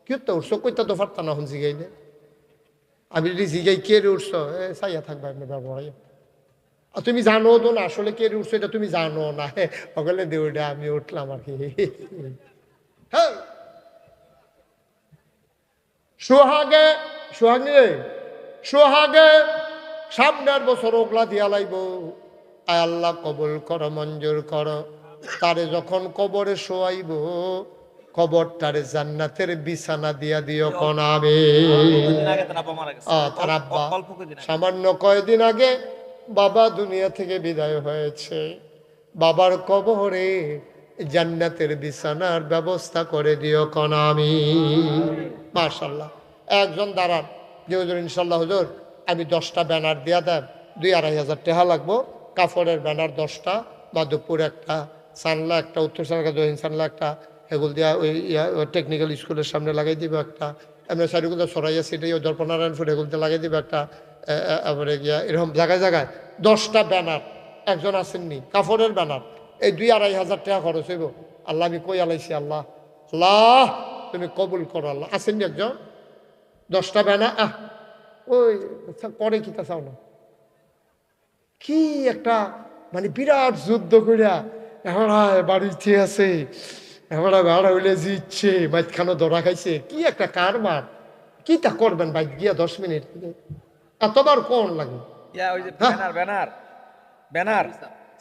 A: কি তো উঠছো? কইতা তো পারতা না হন জিগাইলে। আমি যদি জিগাই কে রে উঠছো, চাইয়া থাকবা এমনি ব্যবহার। আর তুমি জানো তো না আসলে কে রে উঠছো, এটা তুমি জানো না। ওখানে দেউডা আমি উঠলাম আর কি। হ্যাঁ, সোহাগে সোহাগে সোহাগে সামনের বছর ওগলা দিয়া লাইব। আয় আল্লাহ কবুল করো, মঞ্জুর করো। তারে যখন কবরে শোয়াইব, কবরটারে জান্নাতের বিছানা দিয়া দিও কোন আমি। তার আব্বা সামান্য কয়দিন আগে বাবা দুনিয়া থেকে বিদায় হয়েছে। বাবার কবরে জান্নাতের বিছানার ব্যবস্থা করে দিও কোন আমি। মাশাআল্লাহ। একজন দাঁড়ান যে হুজুর ইনশাল্লাহ হুজুর আমি 10টা ব্যানার দিয়া দেন, 2-2,500 টাকা লাগবো। কাপড়ের ব্যানার 10টা, মাধবপুর একটা, সানলা একটা, উত্তর সানলা দক্ষিণ সানলা একটা, এগুলো দিয়া ওই টেকনিক্যাল স্কুলের সামনে লাগাই দিব একটা, এমনি সাইডগুলো সরাইয়া সেটাই ওই দর্পনারায়ণপুর এগুলোতে লাগাই দিব একটা, তারপরে গিয়া এরকম জায়গায় জায়গায় 10টা ব্যানার। একজন আসেননি, কাপড়ের ব্যানার, এই 2-2,500 টাকা খরচ হইব। আল্লাহ আমি কই আলাইছি, আল্লাহ আল্লাহ তুমি কবুল করো আল্লাহ। আসেননি একজন? 10টা ব্যানার। ওই পরে কি তা চাও না? কি একটা মানে বিরাট যুদ্ধ করিয়া এখন বাড়িতে আছে, এখন ভাড়া হইলে জিতছে, মাঝখানে ধরা খাইছে। কি একটা কারবার! কি তা করবেন ভাই গিয়া 10 মিনিট এতবার কোন লাগে?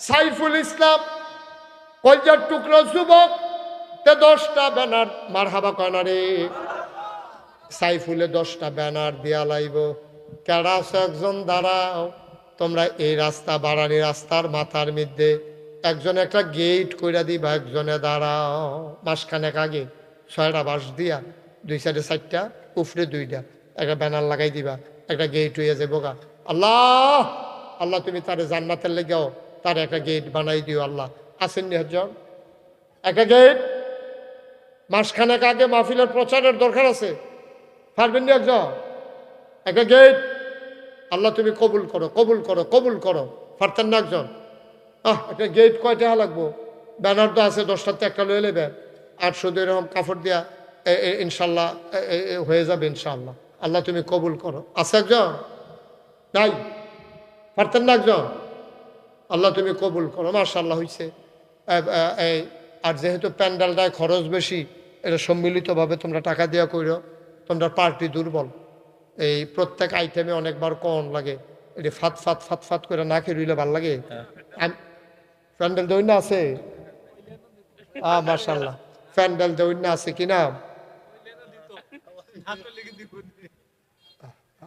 A: সাইফুল ইসলাম কলজার টুকরো যুবক, 10টা ব্যানার মারহাবা কয়না রে। সাইফুলে 10টা ব্যানার দিয়া লাইব। কেডা আছে একজন দাঁড়াও। তোমরা এই রাস্তা বাড়ানি রাস্তার মাথার মধ্যে একজনে একটা গেট কইরা দিবা, একজনে দাঁড়াও। মাসখানেক আগে 6টা বাঁশ দিয়া 2 সাইডে 4টা, উপরে 2টা, একটা ব্যানার লাগাই দিবা, একটা গেট হইয়া যাবো গা। আল্লাহ আল্লাহ তুমি তারে জান্নাতের লেগেও তার একটা গেট বানাই দিও আল্লাহ। আসেননি একজন? একটা গেট মাসখানেক আগে মাহফিলের প্রচারের দরকার আছে, পারবেন না একজন? একটা গেট আল্লাহ তুমি কবুল করো, কবুল করো, কবুল করো। পারতেন না একজন? একটা গেট কয় টাকা লাগবো? ব্যানার তো আছে 10টাতে একটা লয়ে নেবেন, 800 এরকম কাপড় দিয়া ইনশাল্লাহ হয়ে যাবে ইনশাল্লাহ। আল্লাহ তুমি কবুল করো। আছে একজন? নাই? পারতেন না একজন? আল্লাহ তুমি কবুল করো। মাশাআল্লাহ হয়েছে। আর যেহেতু প্যান্ডেলটায় খরচ বেশি, এটা সম্মিলিতভাবে তোমরা টাকা দিয়া কইরো। তোমরা পার্টি দুর্বল, এই প্রত্যেক আইটেমে অনেকবার কন লাগে, এটি ফাত ফাত ফাত ফাত করে না খেয়ে রইলে ভাল লাগে। প্যান্ডেল দৌড় না আছে? মাশাআল্লাহ, প্যান্ডেল দৌড় না আছে কিনা?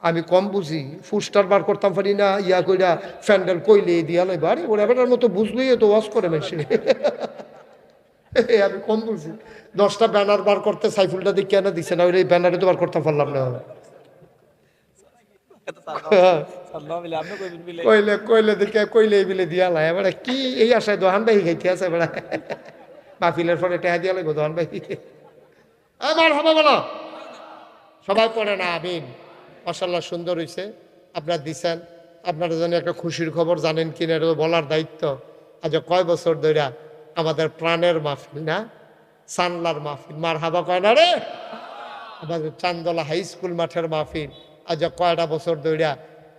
A: আমি কম বুঝি, ফুস্টার বার করতাম পারি না, ইয়া কইরা প্যান্ডেল কইলে দিয়া লাই বাড়ি ওরা বেটার মতো বুঝলেই তো ওয়াশ করে মেশে। আমি কম বুঝি। 10টা ব্যানার বার করতে সাইফুলটা দিয়ে কেন দিচ্ছে না? ওই ব্যানারে তো বার করতে পারলাম না। কইলে কইলে দেখে কইলে এই বিলে দিয়া লাই এবার কি এই আশায় দোহান ভাই খাইতে আছে এবার মাহফিলের পরে টেহা দিয়া লাগবো দোহান ভাই। আমার হবে বলো সবাই পড়ে না আমিন। মাশাআল্লাহ সুন্দর হয়েছে, আপনারা দিচ্ছেন। আপনারা যেন একটা খুশির খবর জানেন কিনা এটা বলার দায়িত্ব। আজ কয় বছর ধরে আমাদের প্রাণের মাহফিল না, সানলার মাহফিল, মার হাবা কয় না রে, আমাদের চান্দলা হাই স্কুল মাঠের মাহফিল আজ কয়টা বছর ধরে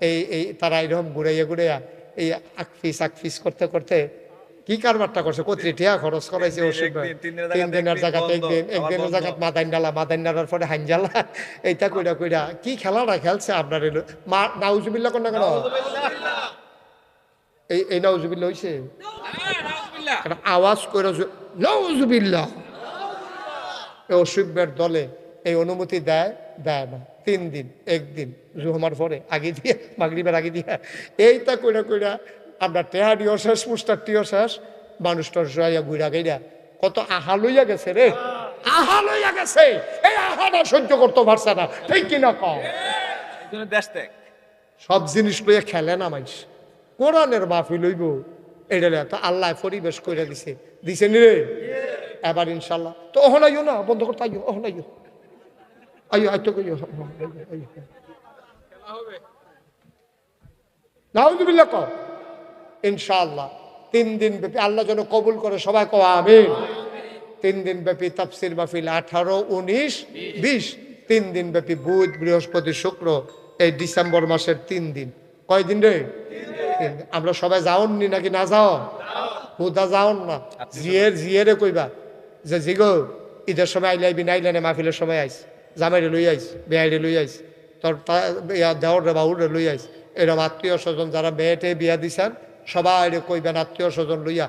A: এই তারা এরকম ঘুরাইয়া ঘুরাইয়া এই আকফিস করতে করতে কি কারবারটা করছে, কতটি টিয়া খরচ করাইছে। 3 দিনের জায়গাতে একদিনের জায়গাত মাদাইন ডালার পরে হাইনজালা, এইটা কইরা কইরা কি খেলাটা খেলছে আপনার। এলো নাউজুবিল্লাহ কোন না কেন? এই নাউজুবিল্লাহ হইছে আওয়াজ করে নাউজুবিল্লাহ। অসুবিধার দলে এই অনুমতি দেয় না। 3 দিন, একদিন জুহমার পরে আগে দিয়ে, মাগরিবের আগে দিয়ে এইটা কইরা কইরা আমরা টেহাডিও শেষ, পুস্টারটিও শেষ, মানুষটার জয়া ঘুরা গেরা কত আহা লইয়া গেছে রে, আহা লইয়া গেছে। এই আহাটা সহ্য করতে পারছে না, ঠিক কিনা কম?
B: দেশ ত্যাগ
A: সব জিনিস লইয়া খেলে না মাইস কোরআনের মাহফিল হইব এটা তো আল্লাহ পরিবেশ করে দিছে দিছে নি রে এবার ইনশাল্লাহ তো অহন আইও না বন্ধ করতে আইও অহন আইও আইও আইতো কইও নাউযুবিল্লাহ কও ইনশাআল্লাহ 3 দিন ব্যাপী আল্লাহ যেন কবুল করে সবাই কও আমিন 3 দিন ব্যাপী তাফসীর মাহফিল 18 19 20 3 দিন ব্যাপী বুধ বৃহস্পতি শুক্র এই ডিসেম্বর মাসের 3 দিন কয়দিন রে 3 দিন। আমরা সবাই যাওননি নাকি না যাও হুদা যাওন না জিয়েরে কইবা যে জিগো ঈদের সময় আইলে আইবি নাইলে না মাহফিলের সময় আইস জামাইরে লই আইস বেয়াইরে লই আইস তোর দেওয়ার রে বাউরে লই আইস এরকম আত্মীয় স্বজন যারা মেয়েটে বিয়া দিছেন সবাই কইবেন আত্মীয় স্বজন লইয়া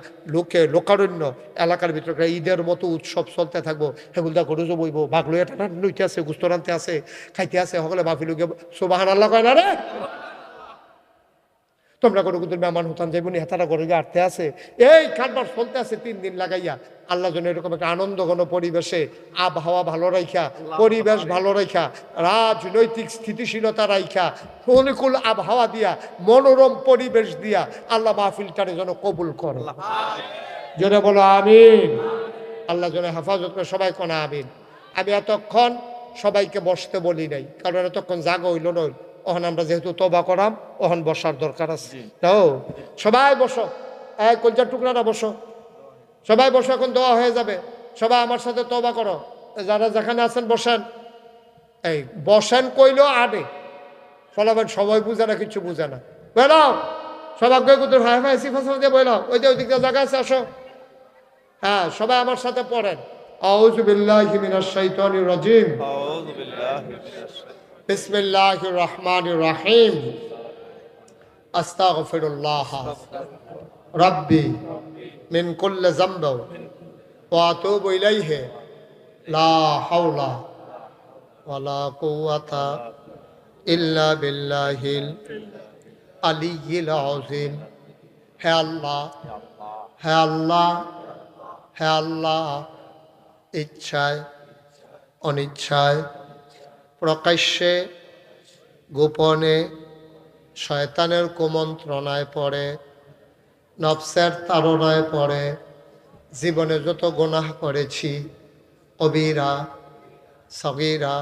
A: লোকারণ্য এলাকার ভিতরে ঈদের মতো উৎসব চলতে থাকবো হেগুলদা গরুজো বইব বাঘ লইয়া টানা লইতে আছে গুস্ত রানতে আছে খাইতে আছে সকলে মাহফিল সুবহান আল্লাহ কয় না রে তোমরা কোনো কিন্তু মেহমান হতান যাইবনি হেতারা করে আটতে আছে এই কারবার চলতে আছে 3 দিন লাগাইয়া আল্লাহ যেন এরকম একটা আনন্দ ঘন পরিবেশে আবহাওয়া ভালো রাখা পরিবেশ ভালো রাখা রাজনৈতিক স্থিতিশীলতা রাখা অনুকূল আবহাওয়া দিয়া মনোরম পরিবেশ দিয়া আল্লাহ মাহফিলটারে যেন কবুল করে যেন বলো আমিন আল্লাহ যেন হেফাজত করে সবাই কোনা আমিন আমি এতক্ষণ সবাইকে বসতে বলি নাই কারণ এতক্ষণ জাগা হইল নয় ওখানে আমরা যেহেতু তবা করাম ওখানে বসার দরকার আছে তাও সবাই বসো কলজার টুকরাটা বসো সবাই বসো এখন দোয়া হয়ে যাবে সবাই আমার সাথে তবা করো যারা যেখানে আছেন বসেন এই বসেন কইলো আডে ফলাবেন সবাই বুঝে না কিছু বুঝে না বলাও সবাই ভাই ভাই সিফা দিয়ে বলাও ওই যে ওই দিকটা জায়গা আছে আসো হ্যাঁ সবাই আমার সাথে পড়েন আউযু বিল্লাহি মিনাশ শাইতানির রাজিম বিসমিল্লাহির রহমানির রহিম আস্তাগফিরুল্লাহ রাব্বি মিন কুল্লি যামবি ওয়া আতুবু ইলাইহি লা হাওলা ওয়ালা কুওয়াতা ইল্লা বিল্লাহিল আলিয়্যিল আযীম হে আল্লাহ হে আল্লাহ হে আল্লাহ ইচ্ছায় অনিচ্ছায় প্রকাশ্যে গোপনে শয়তানের কুমন্ত্রণায় পড়ে নফসের তাড়নায় পড়ে জীবনে যত গুনাহ করেছি কবিরা সগীরা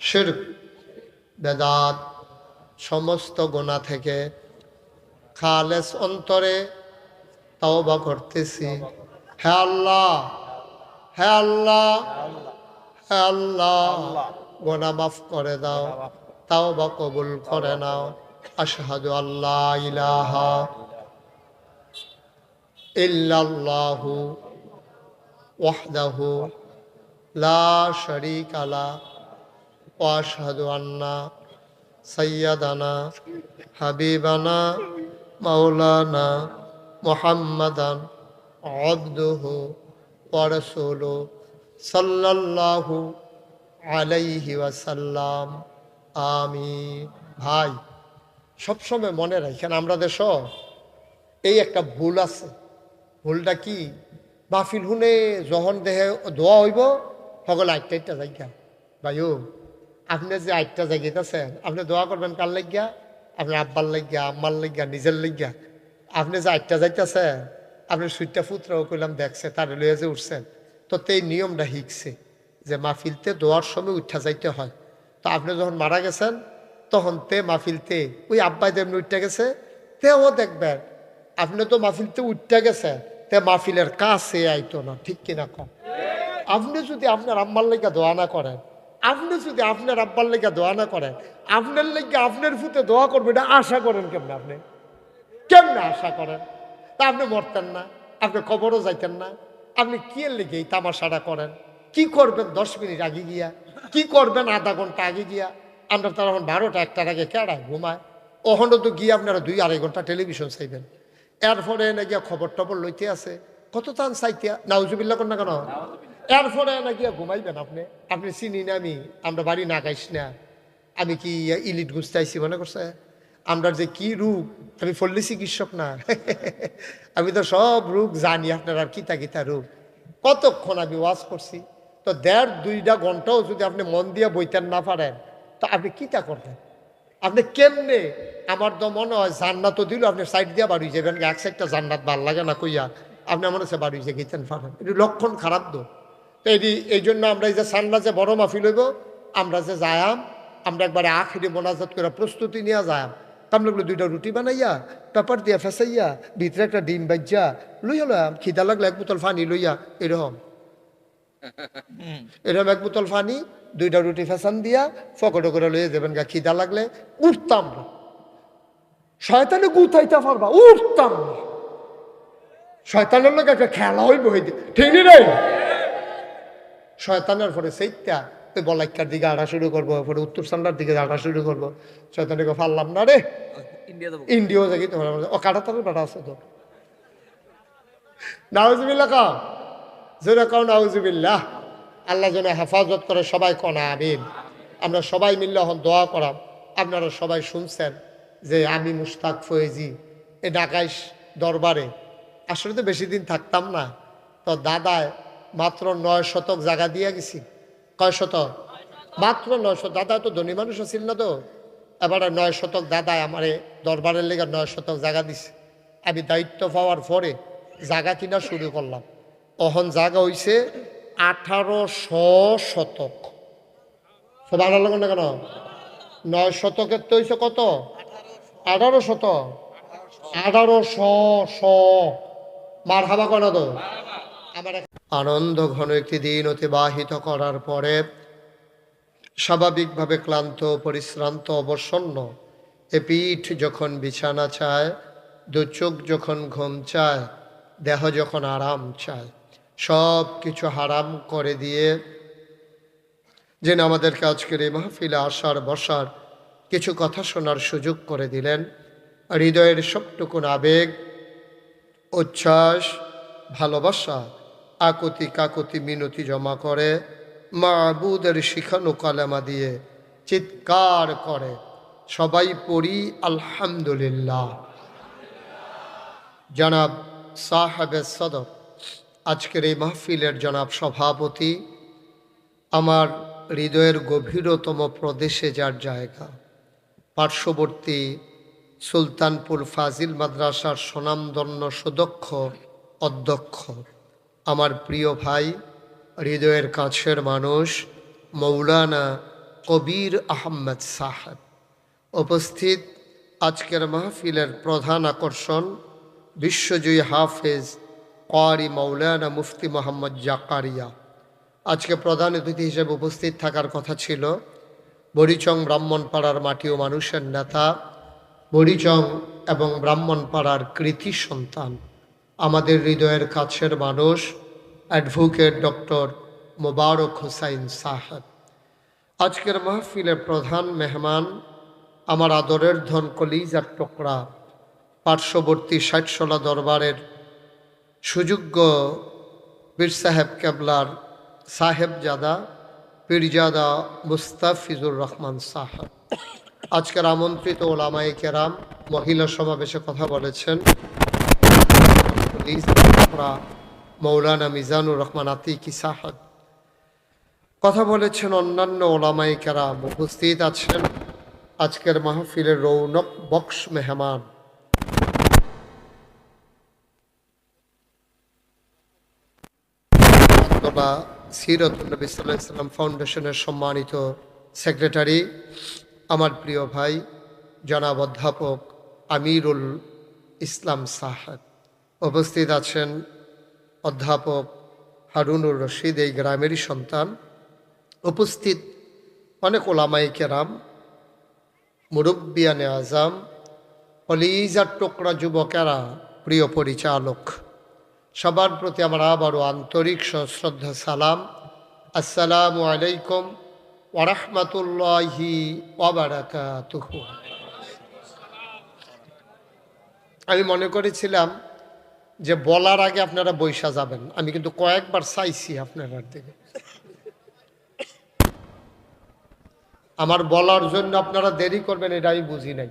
A: শিরক বেদাত সমস্ত গুনাহ থেকে খালেস অন্তরে তওবা করতেছি হে আল্লাহ হে আল্লাহ হে আল্লাহ গুনাহ মাফ করে দাও তওবা কবুল করে নাও আশহাদু আল্লা ইলাহা ইল্লাল্লাহু ওয়াহদাহু লা শারীকা লা ওয়া আশহাদু আন্না সাইয়্যিদানা হাবিবানা মাওলানা মুহাম্মাদান আবদুহু ওয়া রাসূলুহু সাল্লাল্লাহু আলাইহি ওয়াসাল্লাম আমিন ভাই সবসময় মনে রাখেন আমরা দেশ এই একটা ভুল আছে ভুলটা কি মাহফিল হুনে যখন দেহে দোয়া হইব সকল আটটা জায়গা ভাইও আপনি যে 8টা জায়গাতেছেন আপনি দোয়া করবেন কার লাগিয়া আপনার আব্বার লাগিয়া আম্মার লাগিয়া নিজের লাগিয়া আপনি যে 8টা যাইতেছেন আপনি সুইটটা পুত্রও কইলাম দেখছে তার লইয়া যে উঠছেন তো এই নিয়মটা শিখছে যে মাহফিলতে দোয়ার সময় উঠা যাইতে হয় তো আপনি যখন মারা গেছেন তখন মাহফিলতে ওই আব্বাই যেমনি উঠতে গেছে তেও দেখবেন আপনি তো মাহফিলতে উঠতে গেছে মাহফিলের কাছে আইতো না ঠিক কিনা কম আপনি যদি আপনার আম্মার লেগে দোয়া না করেন আপনি যদি আপনার আব্বার লেগে দোয়া না করেন আপনার লেগে আপনার ফুতে দোয়া করবে এটা আশা করেন কেমনে কেমনে আশা করেন তা আপনি মরতেন না আপনি কবরও যাইতেন না আপনি কি লেগে এই তামাশাটা করেন কি করবেন 10 মিনিট আগে গিয়া কি করবেন আধা ঘন্টা আগে গিয়া আমরা তার এখন 12টা 1টার আগে কেডায় ঘুমায় ওখানে তো গিয়ে আপনারা 2-2.5 ঘন্টা টেলিভিশন চাইবেন এরপরে এনে গিয়া খবর টবর লইতে আছে কত টান চাইতিয়া নাউজুবিল্লাহ কর না কেন এরপরে এনে গিয়া ঘুমাইবেন আপনি চিনি না আমরা বাড়ি না গাইস না আমি কি ইলিট গুছতে মনে করছে আমরা যে কি রূপ আমি ফল্লি চিকিৎসক না আমি তো সব রূপ জানি আপনার আর কিতা কিতা রূপ কতক্ষণ আমি ওয়াজ করছি তো 1.5-2 ঘন্টাও যদি আপনি মন দিয়ে বইতেন না পারেন তো আপনি কিতা করবেন আপনি কেমনে, আমার তো মনে হয় জান্নাত দিল আপনি সাইড দিয়ে বাড়ি যাবেন, এক সাইডটা জান্নাত ভাল লাগে না কইয়া আপনি মনে হচ্ছে বাড়ি যে গেছেন ফাটান, এটি লক্ষণ খারাপ তো। এই জন্য আমরা এই যে সান্না যে বড় মাহফিল হইব, আমরা যে যায়াম, আমরা একবারে আখিরি মোনাজাত করে প্রস্তুতি নিয়ে যায়াম। কামলে দুইটা রুটি বানাইয়া পেপার দিয়া ফেসাইয়া ভিতরে একটা ডিম বাজ্যা লইয়া লয়াম, খিদা লাগলে এক বোতল পানি লইয়া, এরকম এক বোতল পানি দুইটা রুটি ফেসান দিয়া ফকটে করে লইয়া যাবেন গা, খিদা লাগলে উঠতাম না, শয়তানে গুতাইতে পারবা, উঠতাম না, শয়তানের লোক একটা খেলা হইব, ঠিক রে? শয়তানের পরে সেইটা ওই বলাইকার দিকে আড়া শুরু করবো, পরে উত্তর সান্ডার দিকে আড়া শুরু করবো, শয়তানকে ফারলাম না রে, ইন্ডিয়াও যাই তো ও কাটাতারের বেড়া আছে তো। নাউজুবিল্লাহ কাও, জোরে কাও নাউজুবিল্লাহ। আল্লাহ যেন হেফাজত করে, সবাই কনা আমিন। আমরা সবাই মিললে এখন দোয়া করাম। আপনারা সবাই শুনছেন যে আমি মুশতাক ফয়েজি এই ঢাকাইশ দরবারে আসলে তো বেশি দিন থাকতাম না, তো দাদায় মাত্র 9 শতক জায়গা দিয়ে গেছি। কয় শতক? মাত্র 9 শতক। দাদা তো ধনী মানুষ ছিল না তো, এবারে 9 শতক দাদায় আমারে দরবারের লেগে 9 শতক জায়গা দিছে। আমি দায়িত্ব পাওয়ার পরে জায়গা কিনা শুরু করলাম। অহন জায়গা হইছে 1800 শতক। সব আলাদা না কেন? 9 শতকের তো হইছে কত? 18 শতক। 1800 মার হাবা কেন তো আমার আনন্দ ঘন একটি দিন অতিবাহিত করার পরে স্বাভাবিকভাবে ক্লান্ত, পরিশ্রান্ত, অবসন্ন এ পিঠ যখন বিছানা চায়, দু চোখ যখন ঘুম চায়, দেহ যখন আরাম চায়, সব কিছু হারাম করে দিয়ে যেন আমাদেরকে আজকের এই মাহফিলে আসার বসার কিছু কথা শোনার সুযোগ করে দিলেন। হৃদয়ের সবটুকুন আবেগ, উচ্ছ্বাস, ভালোবাসা, আকুতি কাকুতি মিনতি জমা করে মাবুদের শিখানো কালেমা দিয়ে চিৎকার করে সবাই পড়ি আলহামদুলিল্লাহ। জনাব সাহেবে সদর, আজকের এই মাহফিলের জনাব সভাপতি, আমার হৃদয়ের গভীরতম প্রদেশে যার জায়গা, পার্শ্ববর্তী সুলতানপুর ফাজিল মাদ্রাসার স্বনামধন্য সুদক্ষ অধ্যক্ষ, আমার প্রিয় ভাই, হৃদয়ের কাছের মানুষ মৌলানা কবির আহমদ সাহেব উপস্থিত। আজকের মাহফিলের প্রধান আকর্ষণ বিশ্বজয়ী হাফেজ কারি মৌলানা মুফতি মোহাম্মদ জাকারিয়া। আজকে প্রধান অতিথি হিসেবে উপস্থিত থাকার কথা ছিল বরিচং ব্রাহ্মণপাড়ার মাটি ও মানুষের নেতা, বরিচং এবং ব্রাহ্মণপাড়ার কৃতি সন্তান, আমাদের হৃদয়ের কাছের মানুষ অ্যাডভোকেট ডক্টর মোবারক হোসাইন সাহেব। আজকের মাহফিলের প্রধান মেহমান আমার আদরের ধন কলিজার টুকরা, পার্শ্ববর্তী 60 দরবারের সুযোগ্য পীর সাহেব কেবলার সাহেবজাদা পীরজাদা মুস্তাফিজুর রহমান সাহেব। আজকের আমন্ত্রিত ওলামায়ে কেরাম মহিলা সমাবেশে কথা বলেছেন মৌলানা মিজানুর রহমান আতিকি সাহেব, কথা বলেছেন অন্যান্য ওলামায়ে কেরাম। উপস্থিত আছেন আজকের মাহফিলের রৌনক বক্স মেহমান সিরাতুন নবী সাল্লাল্লাহু আলাইহি ওয়াসাল্লাম ফাউন্ডেশনের সম্মানিত সেক্রেটারি, আমার প্রিয় ভাই জনাব অধ্যাপক আমিরুল ইসলাম সাহেব। উপস্থিত আছেন অধ্যাপক হারুনুর রশিদ, এই গ্রামেরই সন্তান। উপস্থিত অনেক ওলামায়ে কেরাম, মুরব্বিয়ানে আজম, কলিজার টুকরা যুবকেরা, প্রিয় পরিচালক, সবার প্রতি আমার আবারও আন্তরিক শ্রদ্ধা সালাম। আসসালামু আলাইকুম ওয়া রাহমাতুল্লাহি ওয়া বারাকাতুহু। আমি মনে করেছিলাম যে বলার আগে আপনারা বৈশা যাবেন, আমি কিন্তু কয়েকবার চাইছি আপনার দিকে, আমার বলার জন্য আপনারা দেরি করবেন এটা আমি বুঝি নাই,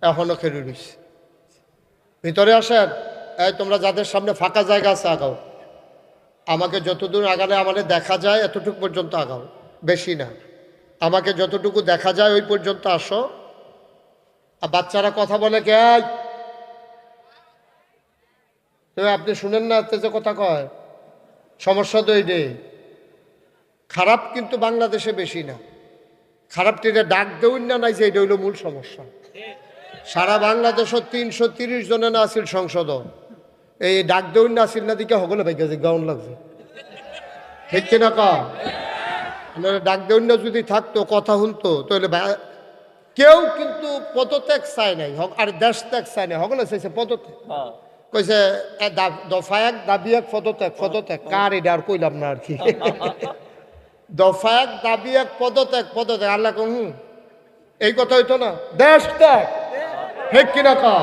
A: এখনো খেলে রয়েছে। ভিতরে আসেন, এই তোমরা যাদের সামনে ফাঁকা জায়গা আছে আগাও, আমাকে যতদূর আগালে আমাদের দেখা যায় এতটুকু পর্যন্ত আগাও, বেশি না। আমাকে যতটুকু দেখা যায় ওই পর্যন্ত আসো। আর বাচ্চারা কথা বলে কে আপনি শুনেন না, যে কথা কয় সমস্যা তো এইটাই। খারাপ কিন্তু বাংলাদেশে বেশি না, খারাপটিরে ডাক দেউন না নাই যে এটা হইল মূল সমস্যা। সারা বাংলাদেশও 330 জনে না আসিল সংসদ, এই ডাক দেউন না আসিল না দিকে হগলে ভাই গেছে গাউন লাগছে, ঠিক কিনা কা? ডাক দেউন না যদি থাকতো কথা শুনতো তাহলে কেউ কিন্তু পদত্যাগ চায় নাই, আর দেশ ত্যাগ চায় নাই, হগলে চাইছে পদত্যাগ। কইছে দফা এক দাবি এক পদত্যাগ, পদত্যাগ কার এটা আর কইলাম না আর কি। দফা এক দাবি এক পদত্যাগ, পদত্যাগ আল্লাহ কম এই কথা হইতো না, দেশ ত্যাগ, ঠিক কিনা কা?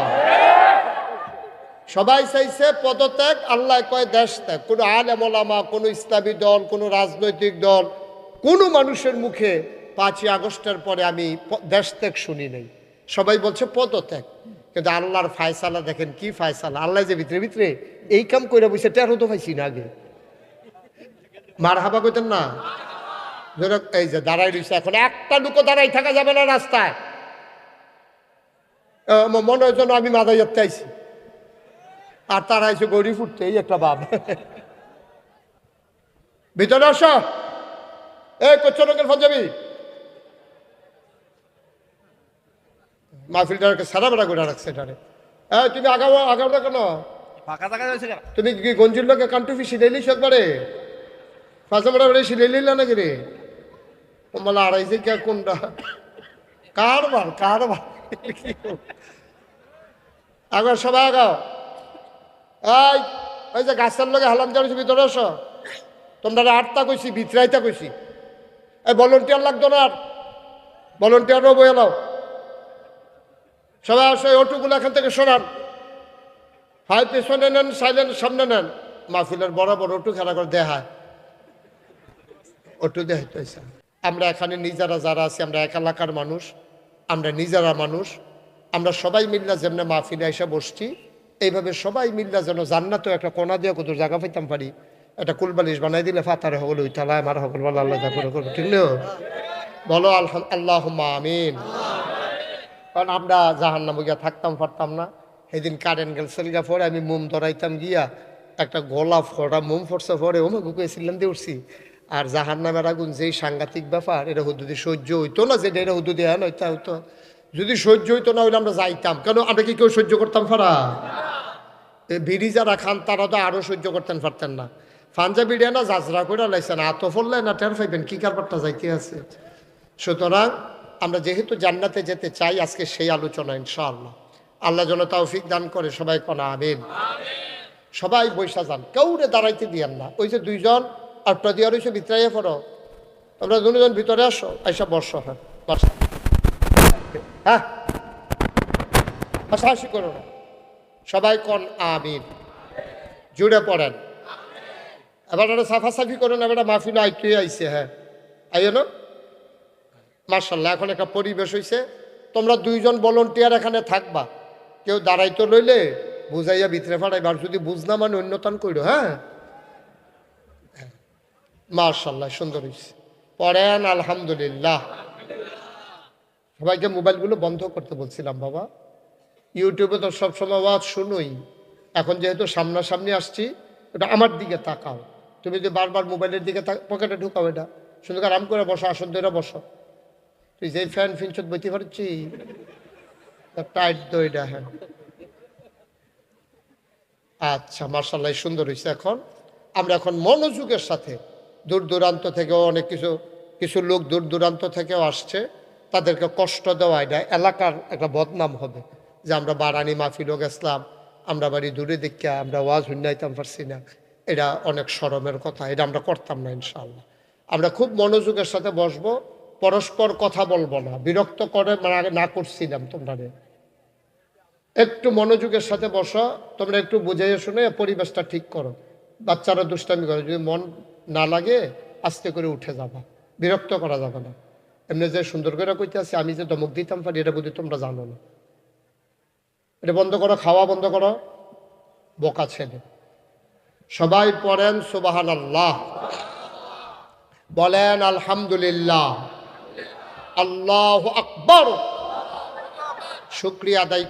A: সবাই চাইছে পদত্যাগ, আল্লাহ কয় দেশ ত্যাগ। কোনো আলেম ওলামা, কোনো ইসলামী দল, কোনো রাজনৈতিক দল, কোনো মানুষের মুখে 5ই আগস্টের পরে আমি দেশ ত্যাগ শুনি নাই, সবাই বলছে পদত্যাগ। কিন্তু আল্লাহর ফায়সালা দেখেন কি ফায়সালা, আল্লাহ যে ভিতরে ভিতরে এই কাম করে বসে, টেরো তো পাইছি না আগে। মার হাবা কইতেন না, এই যে দাঁড়াই রয়েছে, এখন একটা লুকো দাঁড়াই থাকা যাবে না রাস্তায়, মনে হয় যেন আমি মাদাই যাতে আইছি, আর তারা আইসে গড়ি ফুটতে, এই একটা ভাব। ভিতরে আসো, এই কোচ্চরকের পাঞ্জাবি মাহফিলটাকে সারা বেড়া করে রাখছে এটারে। তুমি আগাও আগাও না কেন,
B: ফাঁকা থাকা যাচ্ছে কেন?
A: তুমি কি গঞ্জির লোকে কান্টুফি সিলাইলিস একবারে, ফাঁসামারা বেড়ে সিলাইলিলা নাকি রে? বলে আড়াইছে কে কোনটা কারবার কারবার। আগাও সবাই আগাও, এই ওই যে গাছের লোকে হালাম চালিয়েছি ভিতরে আসো, তোমরা আটটা কইছি ভিতরাইতা কইছি, এই ভলেন্টিয়ার লাগতো না, ভলেন্টিয়ারও বয়ে এলাও, সবাই আসো, অটোগুলো এখান থেকে সরান, হাই পেছনে নেন, সাইলেন্ট সামনে নেন। মাহফিলের বরাবর অটো খেলা করে দেখায়, অটো দেখাইতে। আমরা এখানে নিজেরা যারা আছি, আমরা এক এলাকার মানুষ, আমরা নিজেরা মানুষ, আমরা সবাই মিল্লা যেমনি মাহফিলে এসে বসছি, এইভাবে সবাই মিল্লা যেন জান্নাতেও একটা কোনা দিয়ে কত জায়গা পাইতাম পারি, একটা কুলবালিশ বানাই দিলে ফাতারে হগল ওই তালায় আমার হগল বলো আল্লাহ করবো, ঠিক না? বলো আল্লাহুম্মা আমিন। কারণ আমরা জাহান্নামে গিয়া থাকতাম পারতাম না। সেদিন কারেন্ট গেল সেলগা পরে আমি মোম ধরাইতাম গিয়া, একটা গোলাপ ফোটা মোম ফোরছে পরে ওমা গুকুয়ে সিলাম দিয়ে উঠছি। আর জাহান্নামের আগুন যেই সাংঘাতিক ব্যাপার, এটা হুদুদি সহ্য হইতো না, যে এটা হুদুদি হ্যাঁ নইতা হইতো, যদি সহ্য হইতো না হইলে আমরা যাইতাম কেন? আমরা কি কেউ সহ্য করতাম পারা? বিড়ি যারা খান তারা তো আরো সহ্য করতেন পারতেন না। পাঞ্জাবি না জাজরা করে লাইছেন, আত ফললে না টের পাইবেন কি কারবারটা যাইতে আছে। সুতরাং আমরা যেহেতু জান্নাতে যেতে চাই, আজকে সেই আলোচনা ইনশাআল্লাহ। আল্লাহ যেন তৌফিক দান করে, সবাই কোনা আমিন। সবাই বৈশা যান, কেউরে দাঁড়াইতে দিয়েন না। ওই যে দুইজন আটটা দিয়ে রয়েছে ভিতরাইয়া পড়ো, তোমরা দুজন ভিতরে আসো, এইসব বর্ষ হ্যাঁ বর্ষা, হ্যাঁ হাসাহাসি করো না, সবাই কোন আমিন, জুড়ে পড়েন। এবার একটা সাফাসাফি করুন, এবার মাহফিল আইতে আইছে, হ্যাঁ আইও না মার্শাল্লাহ। এখন একটা পরিবেশ হয়েছে, তোমরা দুইজন ভলান্টিয়ার এখানে থাকবা, কেউ দাঁড়াইতে লইলে বুঝাইয়া ভিতরে ফাটাইবা, আর যদি বুঝ না মানে অন্যতন কইরো। হ্যাঁ মার্শাল্লাহ, সুন্দর হয়েছে। পড়েন আলহামদুলিল্লাহ। সবাইকে মোবাইলগুলো বন্ধ করতে বলছিলাম বাবা, ইউটিউবে তো সবসময় আওয়াজ শুনোই, এখন যেহেতু সামনাসামনি আসছি, ওটা আমার দিকে তাকাও। তুমি যদি বারবার মোবাইলের দিকে পকেটে ঢুকাও, এটা সুন্দর আরাম করে বসো, আসন ধরে বসো। তুই যে ফ্যান ফিনচত বইতে পারছি টাইট তো এটা, হ্যাঁ আচ্ছা মার্শাল্লাহ, সুন্দর হয়েছে। এখন আমরা এখন মনোযোগের সাথে, দূর দূরান্ত থেকেও অনেক কিছু লোক দূর দূরান্ত থেকেও আসছে, তাদেরকে কষ্ট দেওয়া এটা এলাকার একটা বদনাম হবে যে আমরা বারানি মাহফিলও গেছিলাম, আমরা বাড়ি দূরে দেখে আমরা ওয়াজ হুন্নাইতাম পারছি না, এটা অনেক শরমের কথা, এটা আমরা করতাম না ইনশাআল্লাহ। আমরা খুব মনোযোগের সাথে বসবো, পরস্পর কথা বলবো না, বিরক্ত করে না করছিলাম তোমরা, একটু মনোযোগের সাথে বসো, তোমরা একটু বুঝাইয়া শুনে পরিবেশটা ঠিক করো। বাচ্চারা দুষ্টামি করে, যদি মন না লাগে আস্তে করে উঠে যাবা, বিরক্ত করা যাবে না। এমনি যে সুন্দর করে কইতে আছি, আমি যে ধমক দিতাম পারি এটা বুঝি তোমরা জানো না। এটা বন্ধ করো, খাওয়া বন্ধ করো, বোকা ছেলে। সবাই পড়েন সুবহানাল্লাহ, বলেন আলহামদুলিল্লাহ। আল্লাহু আকবার। শুকরিয়া আদায়